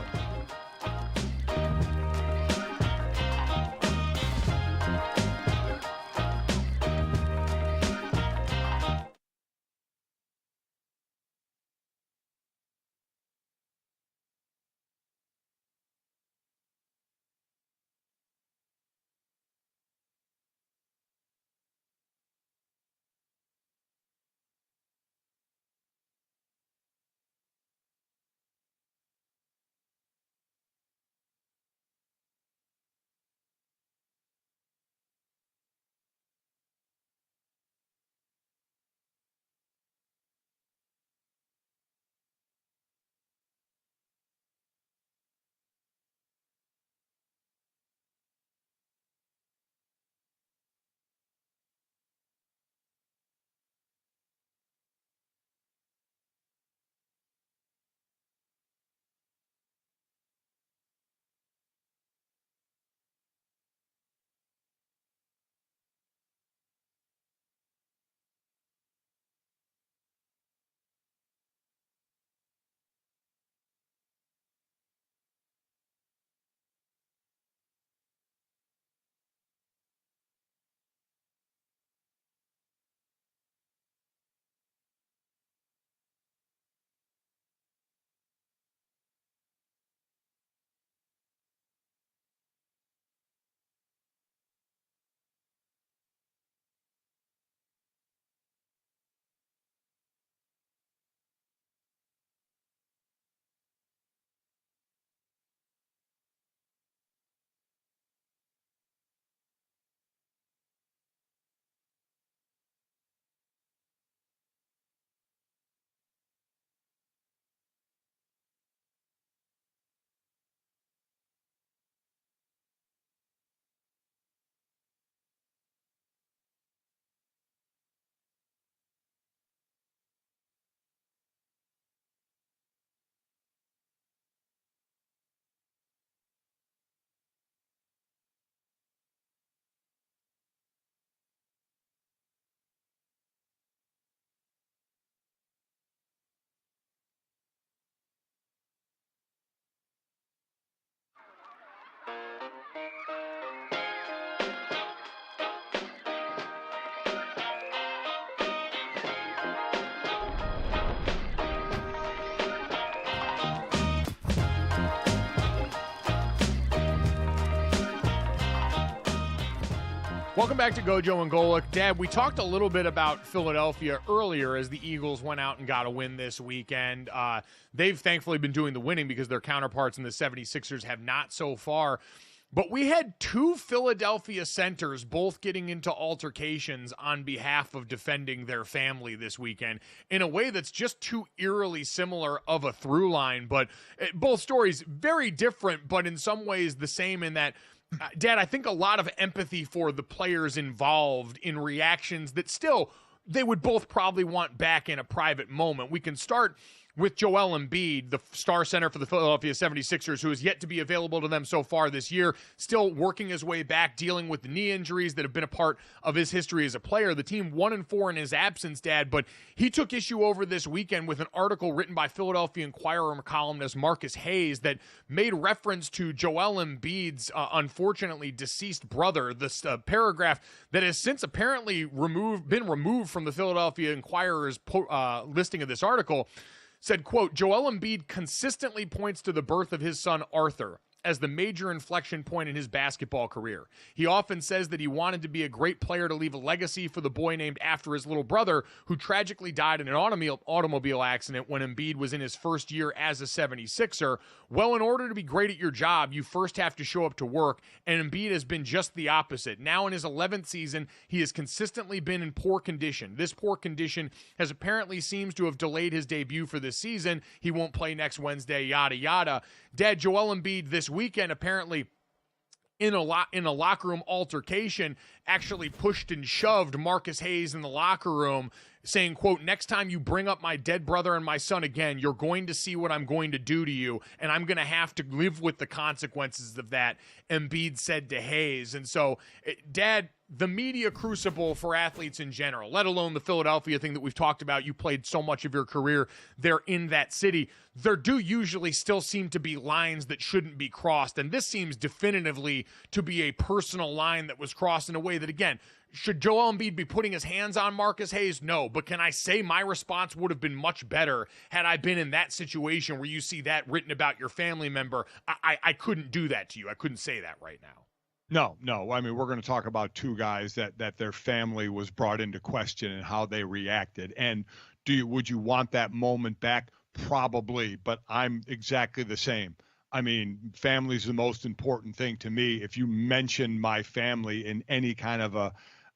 Welcome back to GoJo and Golic. Dad, we talked a little bit about Philadelphia earlier as the Eagles went out and got a win this weekend. They've thankfully been doing the winning because their counterparts in the 76ers have not so far. But we had two Philadelphia centers both getting into altercations on behalf of defending their family this weekend in a way that's just too eerily similar of a through line. But both stories very different, but in some ways the same in that, Dad, I think a lot of empathy for the players involved in reactions that still they would both probably want back in a private moment. We can start with Joel Embiid, the star center for the Philadelphia 76ers, who is yet to be available to them so far this year, still working his way back, dealing with the knee injuries that have been a part of his history as a player. The team 1-4 in his absence, Dad, but he took issue over this weekend with an article written by Philadelphia Inquirer columnist Marcus Hayes that made reference to Joel Embiid's unfortunately deceased brother. This paragraph that has since apparently been removed from the Philadelphia Inquirer's listing of this article said, quote, Joel Embiid consistently points to the birth of his son Arthur as the major inflection point in his basketball career. He often says that he wanted to be a great player to leave a legacy for the boy named after his little brother, who tragically died in an automobile accident when Embiid was in his first year as a 76er. Well, in order to be great at your job, you first have to show up to work, and Embiid has been just the opposite. Now in his 11th season, he has consistently been in poor condition. This poor condition has apparently seems to have delayed his debut for this season. He won't play next Wednesday, yada, yada. Dad, Joel Embiid this weekend apparently in a locker room altercation actually pushed and shoved Marcus Hayes in the locker room, saying, quote, "Next time you bring up my dead brother and my son again, you're going to see what I'm going to do to you, and I'm going to have to live with the consequences of that," Embiid said to Hayes. And so, Dad, the media crucible for athletes in general, let alone the Philadelphia thing that we've talked about, you played so much of your career there in that city, there do usually still seem to be lines that shouldn't be crossed, and this seems definitively to be a personal line that was crossed in a way that, again, should Joel Embiid be putting his hands on Marcus Hayes? No. But can I say my response would have been much better had I been in that situation where you see that written about your family member? I couldn't do that to you. I couldn't say that right now. No. I mean, we're going to talk about two guys that their family was brought into question and how they reacted. And would you want that moment back? Probably, but I'm exactly the same. I mean, family's the most important thing to me. If you mention my family in any kind of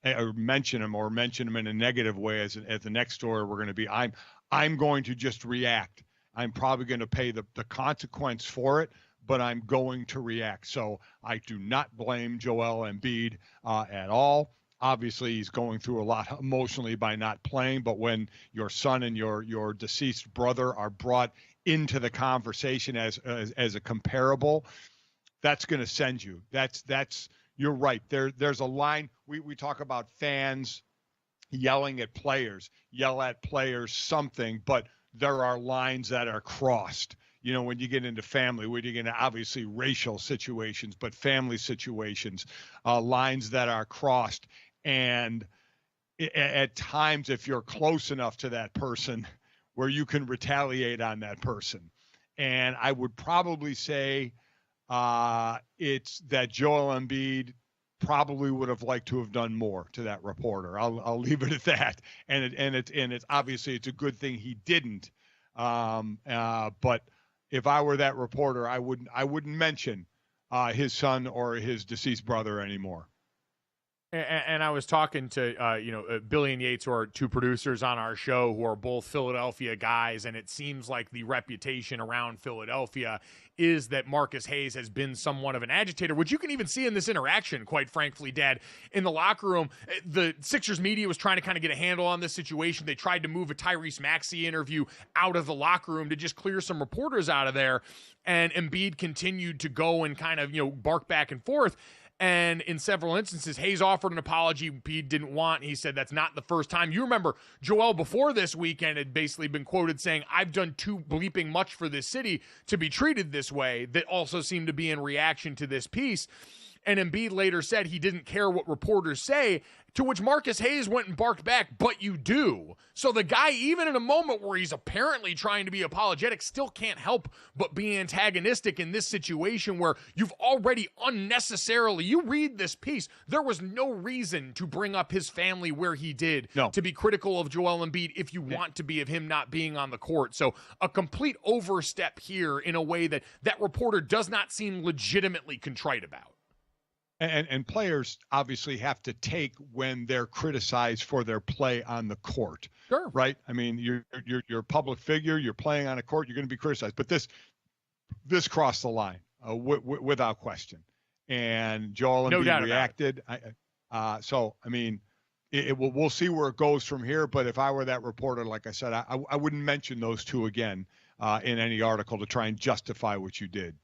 or mention them in a negative way as the next story we're going to be, I'm going to just react. I'm probably going to pay the consequence for it, but I'm going to react. So I do not blame Joel Embiid at all. Obviously, he's going through a lot emotionally by not playing, but when your son and your deceased brother are brought into the conversation as a comparable, that's going to send you. That's you're right. There's a line. We talk about fans yelling at players, yell at players something, but there are lines that are crossed. You know, when you get into family, when you get into obviously racial situations, but family situations, lines that are crossed. And at times, if you're close enough to that person where you can retaliate on that person. And I would probably say it's that Joel Embiid probably would have liked to have done more to that reporter. I'll leave it at that. And it's obviously it's a good thing he didn't. But if I were that reporter, I wouldn't mention his son or his deceased brother anymore. And I was talking to, Billy and Yates, who are two producers on our show, who are both Philadelphia guys, and it seems like the reputation around Philadelphia is that Marcus Hayes has been somewhat of an agitator, which you can even see in this interaction, quite frankly, Dad. In the locker room, the Sixers media was trying to kind of get a handle on this situation. They tried to move a Tyrese Maxey interview out of the locker room to just clear some reporters out of there, and Embiid continued to go and kind of, bark back and forth. And in several instances, Hayes offered an apology Embiid didn't want. He said that's not the first time. You remember Joel before this weekend had basically been quoted saying, "I've done too bleeping much for this city to be treated this way." That also seemed to be in reaction to this piece. And Embiid later said he didn't care what reporters say, to which Marcus Hayes went and barked back, "But you do." So the guy, even in a moment where he's apparently trying to be apologetic, still can't help but be antagonistic in this situation where you've already unnecessarily, you read this piece, there was no reason to bring up his family where he did, to be critical of Joel Embiid if you want to be of him not being on the court. So a complete overstep here in a way that reporter does not seem legitimately contrite about. And players obviously have to take when they're criticized for their play on the court. Sure. Right? I mean, you're a public figure, you're playing on a court, you're going to be criticized. But this crossed the line without question. And Joel Embiid reacted. So, I mean, we'll see where it goes from here. But if I were that reporter, like I said, I wouldn't mention those two again in any article to try and justify what you did.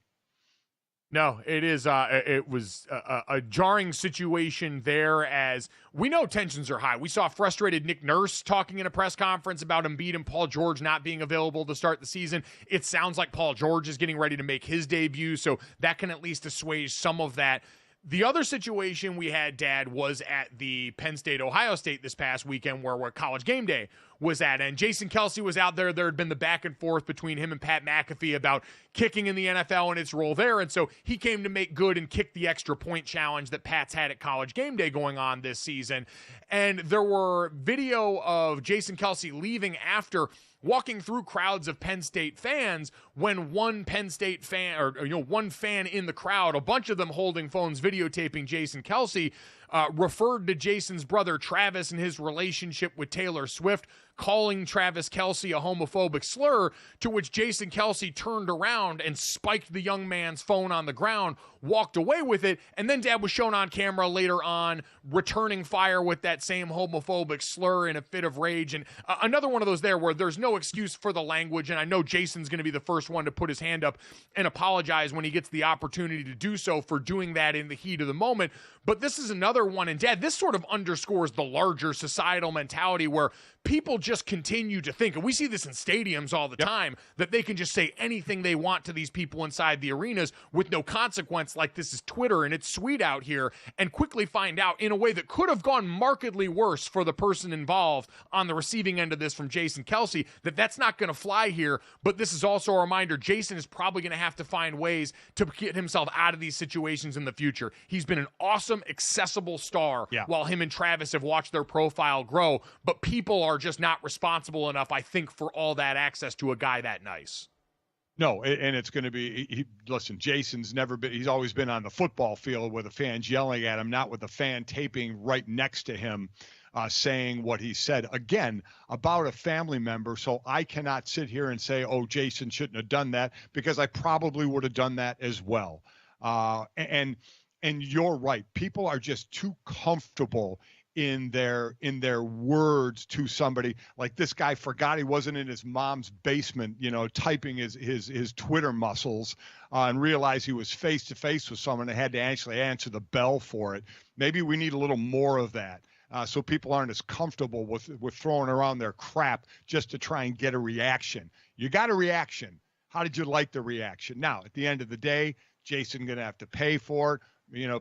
No, it was a jarring situation there, as we know tensions are high. We saw frustrated Nick Nurse talking in a press conference about Embiid and Paul George not being available to start the season. It sounds like Paul George is getting ready to make his debut, so that can at least assuage some of that. The other situation we had, Dad, was at the Penn State-Ohio State this past weekend where College Game Day was at. And Jason Kelce was out there. There had been the back and forth between him and Pat McAfee about kicking in the NFL and its role there. And so he came to make good and kick the extra point challenge that Pat's had at College Game Day going on this season. And there were video of Jason Kelce leaving after walking through crowds of Penn State fans when one Penn State fan, or one fan in the crowd, a bunch of them holding phones videotaping Jason Kelce, referred to Jason's brother Travis and his relationship with Taylor Swift, calling Travis Kelce a homophobic slur, to which Jason Kelce turned around and spiked the young man's phone on the ground, walked away with it, and then Dad was shown on camera later on returning fire with that same homophobic slur in a fit of rage. And another one of those there where there's no excuse for the language, and I know Jason's going to be the first one to put his hand up and apologize when he gets the opportunity to do so for doing that in the heat of the moment. But this is another one, and Dad, this sort of underscores the larger societal mentality where people just continue to think, and we see this in stadiums all the time, that they can just say anything they want to these people inside the arenas with no consequence, like this is Twitter and it's sweet out here, and quickly find out in a way that could have gone markedly worse for the person involved on the receiving end of this from Jason Kelce, that that's not going to fly here. But this is also a reminder, Jason is probably going to have to find ways to get himself out of these situations in the future. He's been an awesome, accessible star while him and Travis have watched their profile grow, but people are just not responsible enough, I think, for all that access to a guy that nice. No, and it's going to be, listen, Jason's he's always been on the football field with the fans yelling at him, not with the fan taping right next to him, saying what he said, again, about a family member. So I cannot sit here and say, oh, Jason shouldn't have done that, because I probably would have done that as well. And you're right. People are just too comfortable in their words to somebody. Like this guy forgot he wasn't in his mom's basement, typing his Twitter muscles, and realized he was face to face with someone and had to actually answer the bell for it. Maybe we need a little more of that. So people aren't as comfortable with throwing around their crap just to try and get a reaction. You got a reaction. How did you like the reaction? Now, at the end of the day, Jason going to have to pay for it.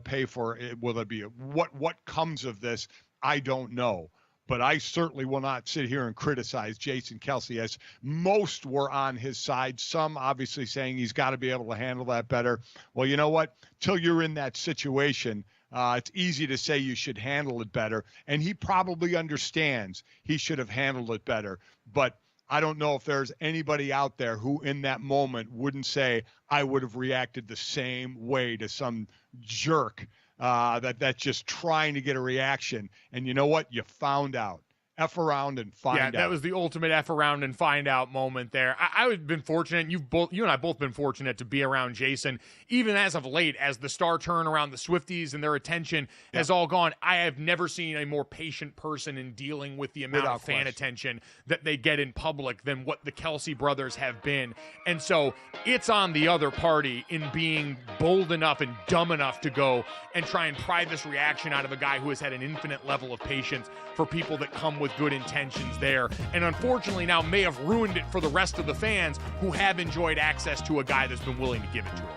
Pay for it. Will there be what comes of this? I don't know. But I certainly will not sit here and criticize Jason Kelce, as most were on his side. Some obviously saying he's got to be able to handle that better. Well, you know what? Till you're in that situation, it's easy to say you should handle it better. And he probably understands he should have handled it better. But I don't know if there's anybody out there who in that moment wouldn't say, I would have reacted the same way to some jerk that's just trying to get a reaction. And you know what? You found out. F around and find out. Yeah, that was the ultimate F around and find out moment there. I've been fortunate, and you and I both been fortunate to be around Jason, even as of late, as the star turn around the Swifties and their attention has all gone. I have never seen a more patient person in dealing with the amount of fan attention that they get in public than what the Kelce brothers have been. And so it's on the other party in being bold enough and dumb enough to go and try and pry this reaction out of a guy who has had an infinite level of patience for people that come with good intentions there, and unfortunately now may have ruined it for the rest of the fans who have enjoyed access to a guy that's been willing to give it to them.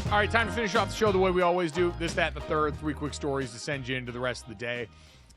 All right, time to finish off the show the way we always do. This, that, and the third. 3 quick stories to send you into the rest of the day.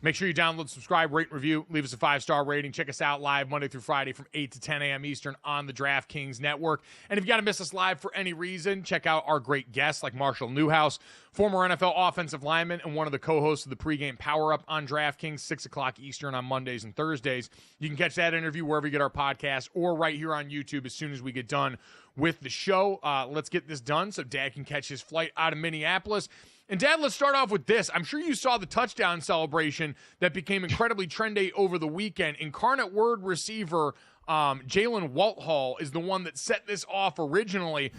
Make sure you download, subscribe, rate, and review. Leave us a 5-star rating. Check us out live Monday through Friday from 8 to 10 a.m. Eastern on the DraftKings Network. And if you got to miss us live for any reason, check out our great guests like Marshall Newhouse, former NFL offensive lineman and one of the co-hosts of the pregame Power-Up on DraftKings, 6 o'clock Eastern on Mondays and Thursdays. You can catch that interview wherever you get our podcast or right here on YouTube as soon as we get done with the show. Let's get this done so Dad can catch his flight out of Minneapolis. And, Dad, let's start off with this. I'm sure you saw the touchdown celebration that became incredibly trendy over the weekend. Incarnate Word receiver Jalen Walthall is the one that set this off originally.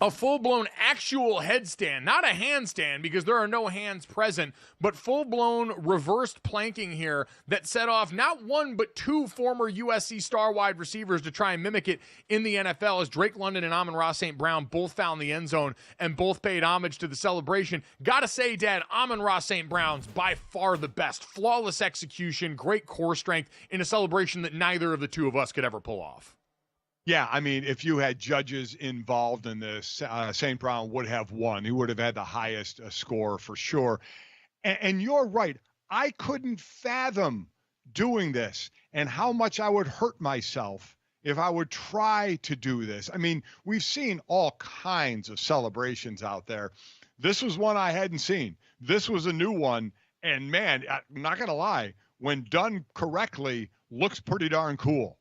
A full-blown actual headstand, not a handstand because there are no hands present, but full-blown reversed planking here that set off not one but 2 former USC star wide receivers to try and mimic it in the NFL as Drake London and Amon-Ra St. Brown both found the end zone and both paid homage to the celebration. Gotta say, Dad, Amon-Ra St. Brown's by far the best. Flawless execution, great core strength in a celebration that neither of the two of us could ever pull off. Yeah, I mean, if you had judges involved in this, St. Brown would have won. He would have had the highest score for sure. And you're right. I couldn't fathom doing this and how much I would hurt myself if I would try to do this. I mean, we've seen all kinds of celebrations out there. This was one I hadn't seen. This was a new one. And, man, I'm not going to lie, when done correctly, looks pretty darn cool.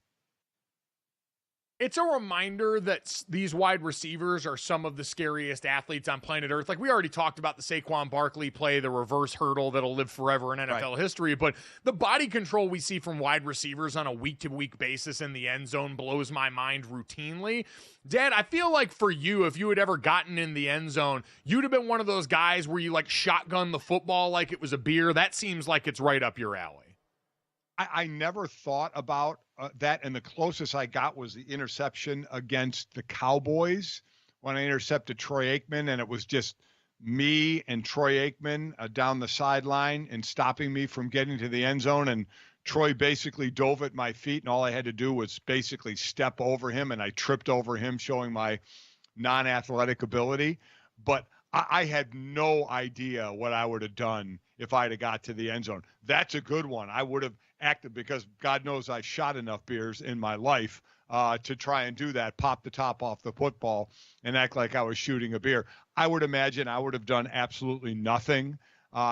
It's a reminder that these wide receivers are some of the scariest athletes on planet Earth. Like, we already talked about the Saquon Barkley play, the reverse hurdle that'll live forever in NFL history, but the body control we see from wide receivers on a week-to-week basis in the end zone blows my mind routinely. Dad, I feel like for you, if you had ever gotten in the end zone, you'd have been one of those guys where you, like, shotgun the football like it was a beer. That seems like it's right up your alley. I never thought about that, and the closest I got was the interception against the Cowboys when I intercepted Troy Aikman, and it was just me and Troy Aikman down the sideline and stopping me from getting to the end zone, and Troy basically dove at my feet, and all I had to do was basically step over him, and I tripped over him, showing my non-athletic ability. But I had no idea what I would have done if I'd have got to the end zone. That's a good one. I would have acted, because God knows I shot enough beers in my life to try and do that, pop the top off the football and act like I was shooting a beer. I would imagine I would have done absolutely nothing,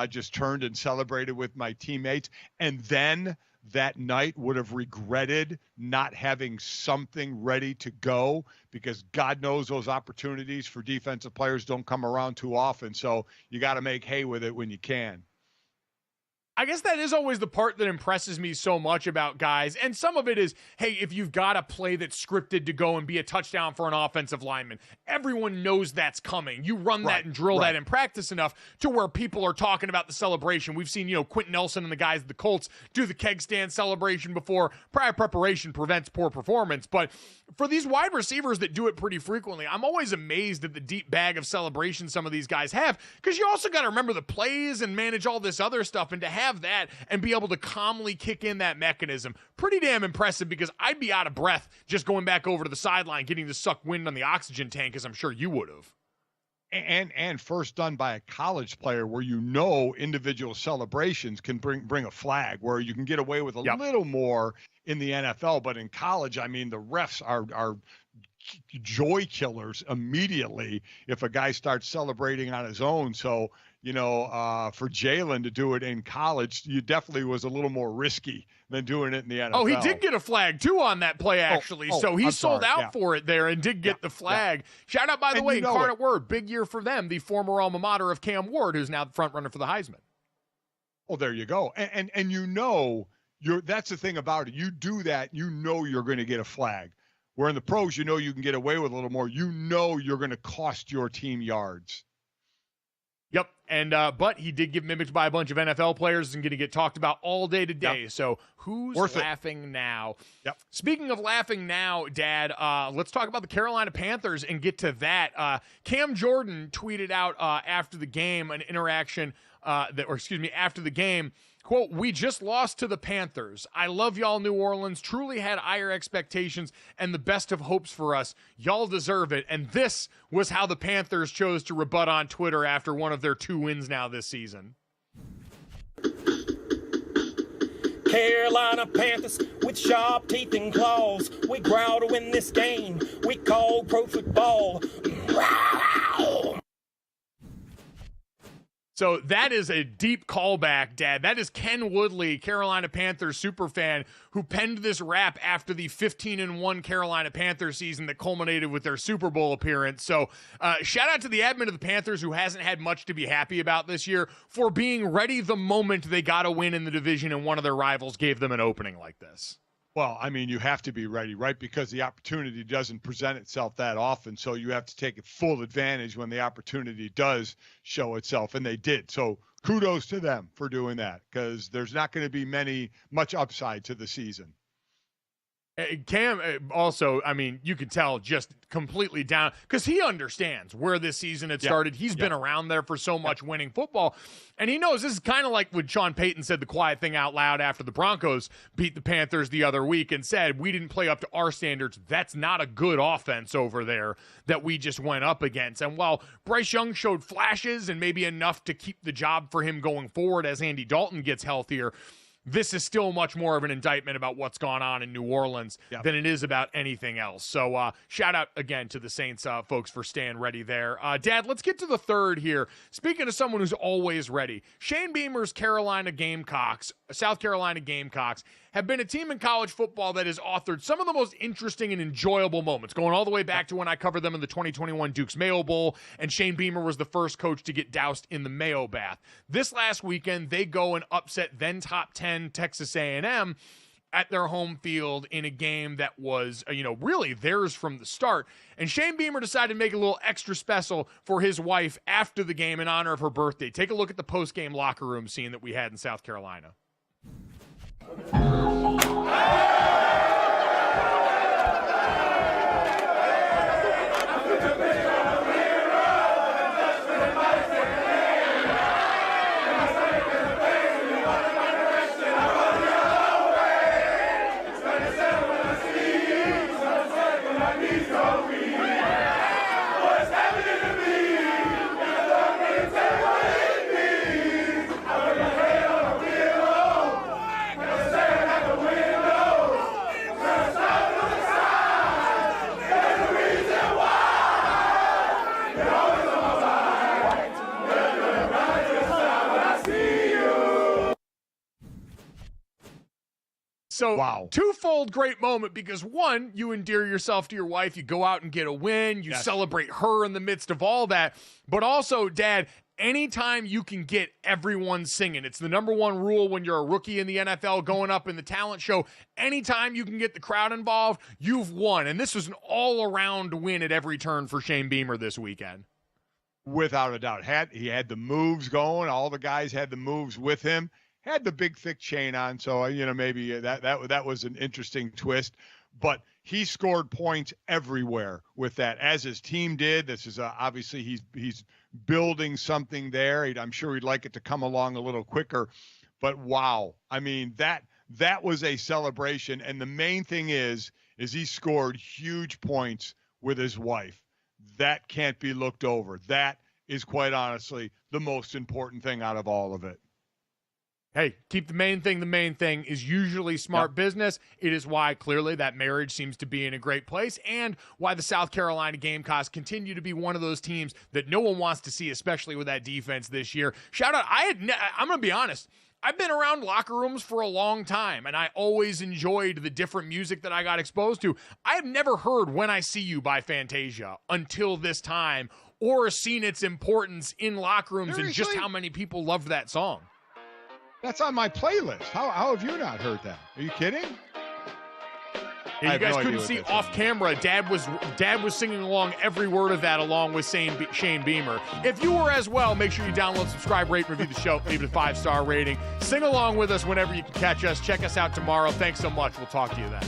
just turned and celebrated with my teammates, and then that night would have regretted not having something ready to go, because God knows those opportunities for defensive players don't come around too often. So you got to make hay with it when you can. I guess that is always the part that impresses me so much about guys. And some of it is, hey, if you've got a play that's scripted to go and be a touchdown for an offensive lineman, everyone knows that's coming. You run that and drill that in practice enough to where people are talking about the celebration. We've seen, Quentin Nelson and the guys at the Colts do the keg stand celebration before. Prior preparation prevents poor performance. But for these wide receivers that do it pretty frequently, I'm always amazed at the deep bag of celebration some of these guys have, because you also got to remember the plays and manage all this other stuff, and to have that and be able to calmly kick in that mechanism, pretty damn impressive, because I'd be out of breath just going back over to the sideline getting to suck wind on the oxygen tank, as I'm sure you would have. And first done by a college player, where individual celebrations can bring a flag, where you can get away with a little more in the NFL, but in college, I mean, the refs are joy killers immediately if a guy starts celebrating on his own. So, for Jalen to do it in college, you definitely was a little more risky than doing it in the NFL. Oh, he did get a flag too on that play, actually. So he sold out for it there and did get the flag. Shout out, by the way, Incarnate Word, big year for them, the former alma mater of Cam Ward, who's now the front runner for the Heisman. Oh, there you go. And that's the thing about it. You do that, you're going to get a flag. Where in the pros, you can get away with a little more. You're going to cost your team yards. Yep, and but he did get mimicked by a bunch of NFL players and going to get talked about all day today. Yep. So who's laughing now? Yep. Speaking of laughing now, Dad, let's talk about the Carolina Panthers and get to that. Cam Jordan tweeted out after the game an interaction after the game. Quote, "We just lost to the Panthers. I love y'all, New Orleans. Truly had higher expectations and the best of hopes for us. Y'all deserve it." And this was how the Panthers chose to rebut on Twitter after one of their 2 wins now this season. Carolina Panthers with sharp teeth and claws. We growl to win this game. We call pro football. So that is a deep callback, Dad. That is Ken Woodley, Carolina Panthers superfan, who penned this rap after the 15-1 Carolina Panthers season that culminated with their Super Bowl appearance. So shout out to the admin of the Panthers, who hasn't had much to be happy about this year, for being ready the moment they got a win in the division and one of their rivals gave them an opening like this. Well, I mean, you have to be ready, right? Because the opportunity doesn't present itself that often. So you have to take full advantage when the opportunity does show itself. And they did. So kudos to them for doing that, because there's not going to be much upside to the season. Cam also, I mean, you could tell just completely down because he understands where this season had started. He's been around there for so much winning football. And he knows this is kind of like when Sean Payton said the quiet thing out loud after the Broncos beat the Panthers the other week and said, we didn't play up to our standards. That's not a good offense over there that we just went up against. And while Bryce Young showed flashes and maybe enough to keep the job for him going forward as Andy Dalton gets healthier, this is still much more of an indictment about what's gone on in New Orleans than it is about anything else. So shout out again to the Saints folks for staying ready there. Dad, let's get to the third here. Speaking of someone who's always ready, Shane Beamer's South Carolina Gamecocks, have been a team in college football that has authored some of the most interesting and enjoyable moments, going all the way back to when I covered them in the 2021 Duke's Mayo Bowl, and Shane Beamer was the first coach to get doused in the Mayo bath. This last weekend, they go and upset then top 10 Texas A&M at their home field in a game that was, really theirs from the start. And Shane Beamer decided to make a little extra special for his wife after the game in honor of her birthday. Take a look at the post-game locker room scene that we had in South Carolina. So twofold great moment, because one, you endear yourself to your wife, you go out and get a win, you celebrate her in the midst of all that, but also, Dad, anytime you can get everyone singing, it's the number one rule when you're a rookie in the NFL going up in the talent show. Anytime you can get the crowd involved, you've won. And this was an all-around win at every turn for Shane Beamer this weekend. Without a doubt. He had the moves going. All the guys had the moves with him. Had the big thick chain on, so maybe that was an interesting twist. But he scored points everywhere with that, as his team did. This is obviously he's building something there. I'm sure he'd like it to come along a little quicker. But wow, I mean that was a celebration. And the main thing is he scored huge points with his wife. That can't be looked over. That is quite honestly the most important thing out of all of it. Hey, keep the main thing. The main thing is usually smart business. It is why clearly that marriage seems to be in a great place, and why the South Carolina Gamecocks continue to be one of those teams that no one wants to see, especially with that defense this year. Shout out. I'm going to be honest. I've been around locker rooms for a long time, and I always enjoyed the different music that I got exposed to. I have never heard When I See You by Fantasia until this time, or seen its importance in locker rooms and just how many people loved that song. That's on my playlist. How have you not heard that? Are you kidding? Yeah, you guys couldn't see off camera. Dad was singing along every word of that along with Shane Beamer. If you were as well, make sure you download, subscribe, rate, review the show, leave it a 5-star rating. Sing along with us whenever you can catch us. Check us out tomorrow. Thanks so much. We'll talk to you then.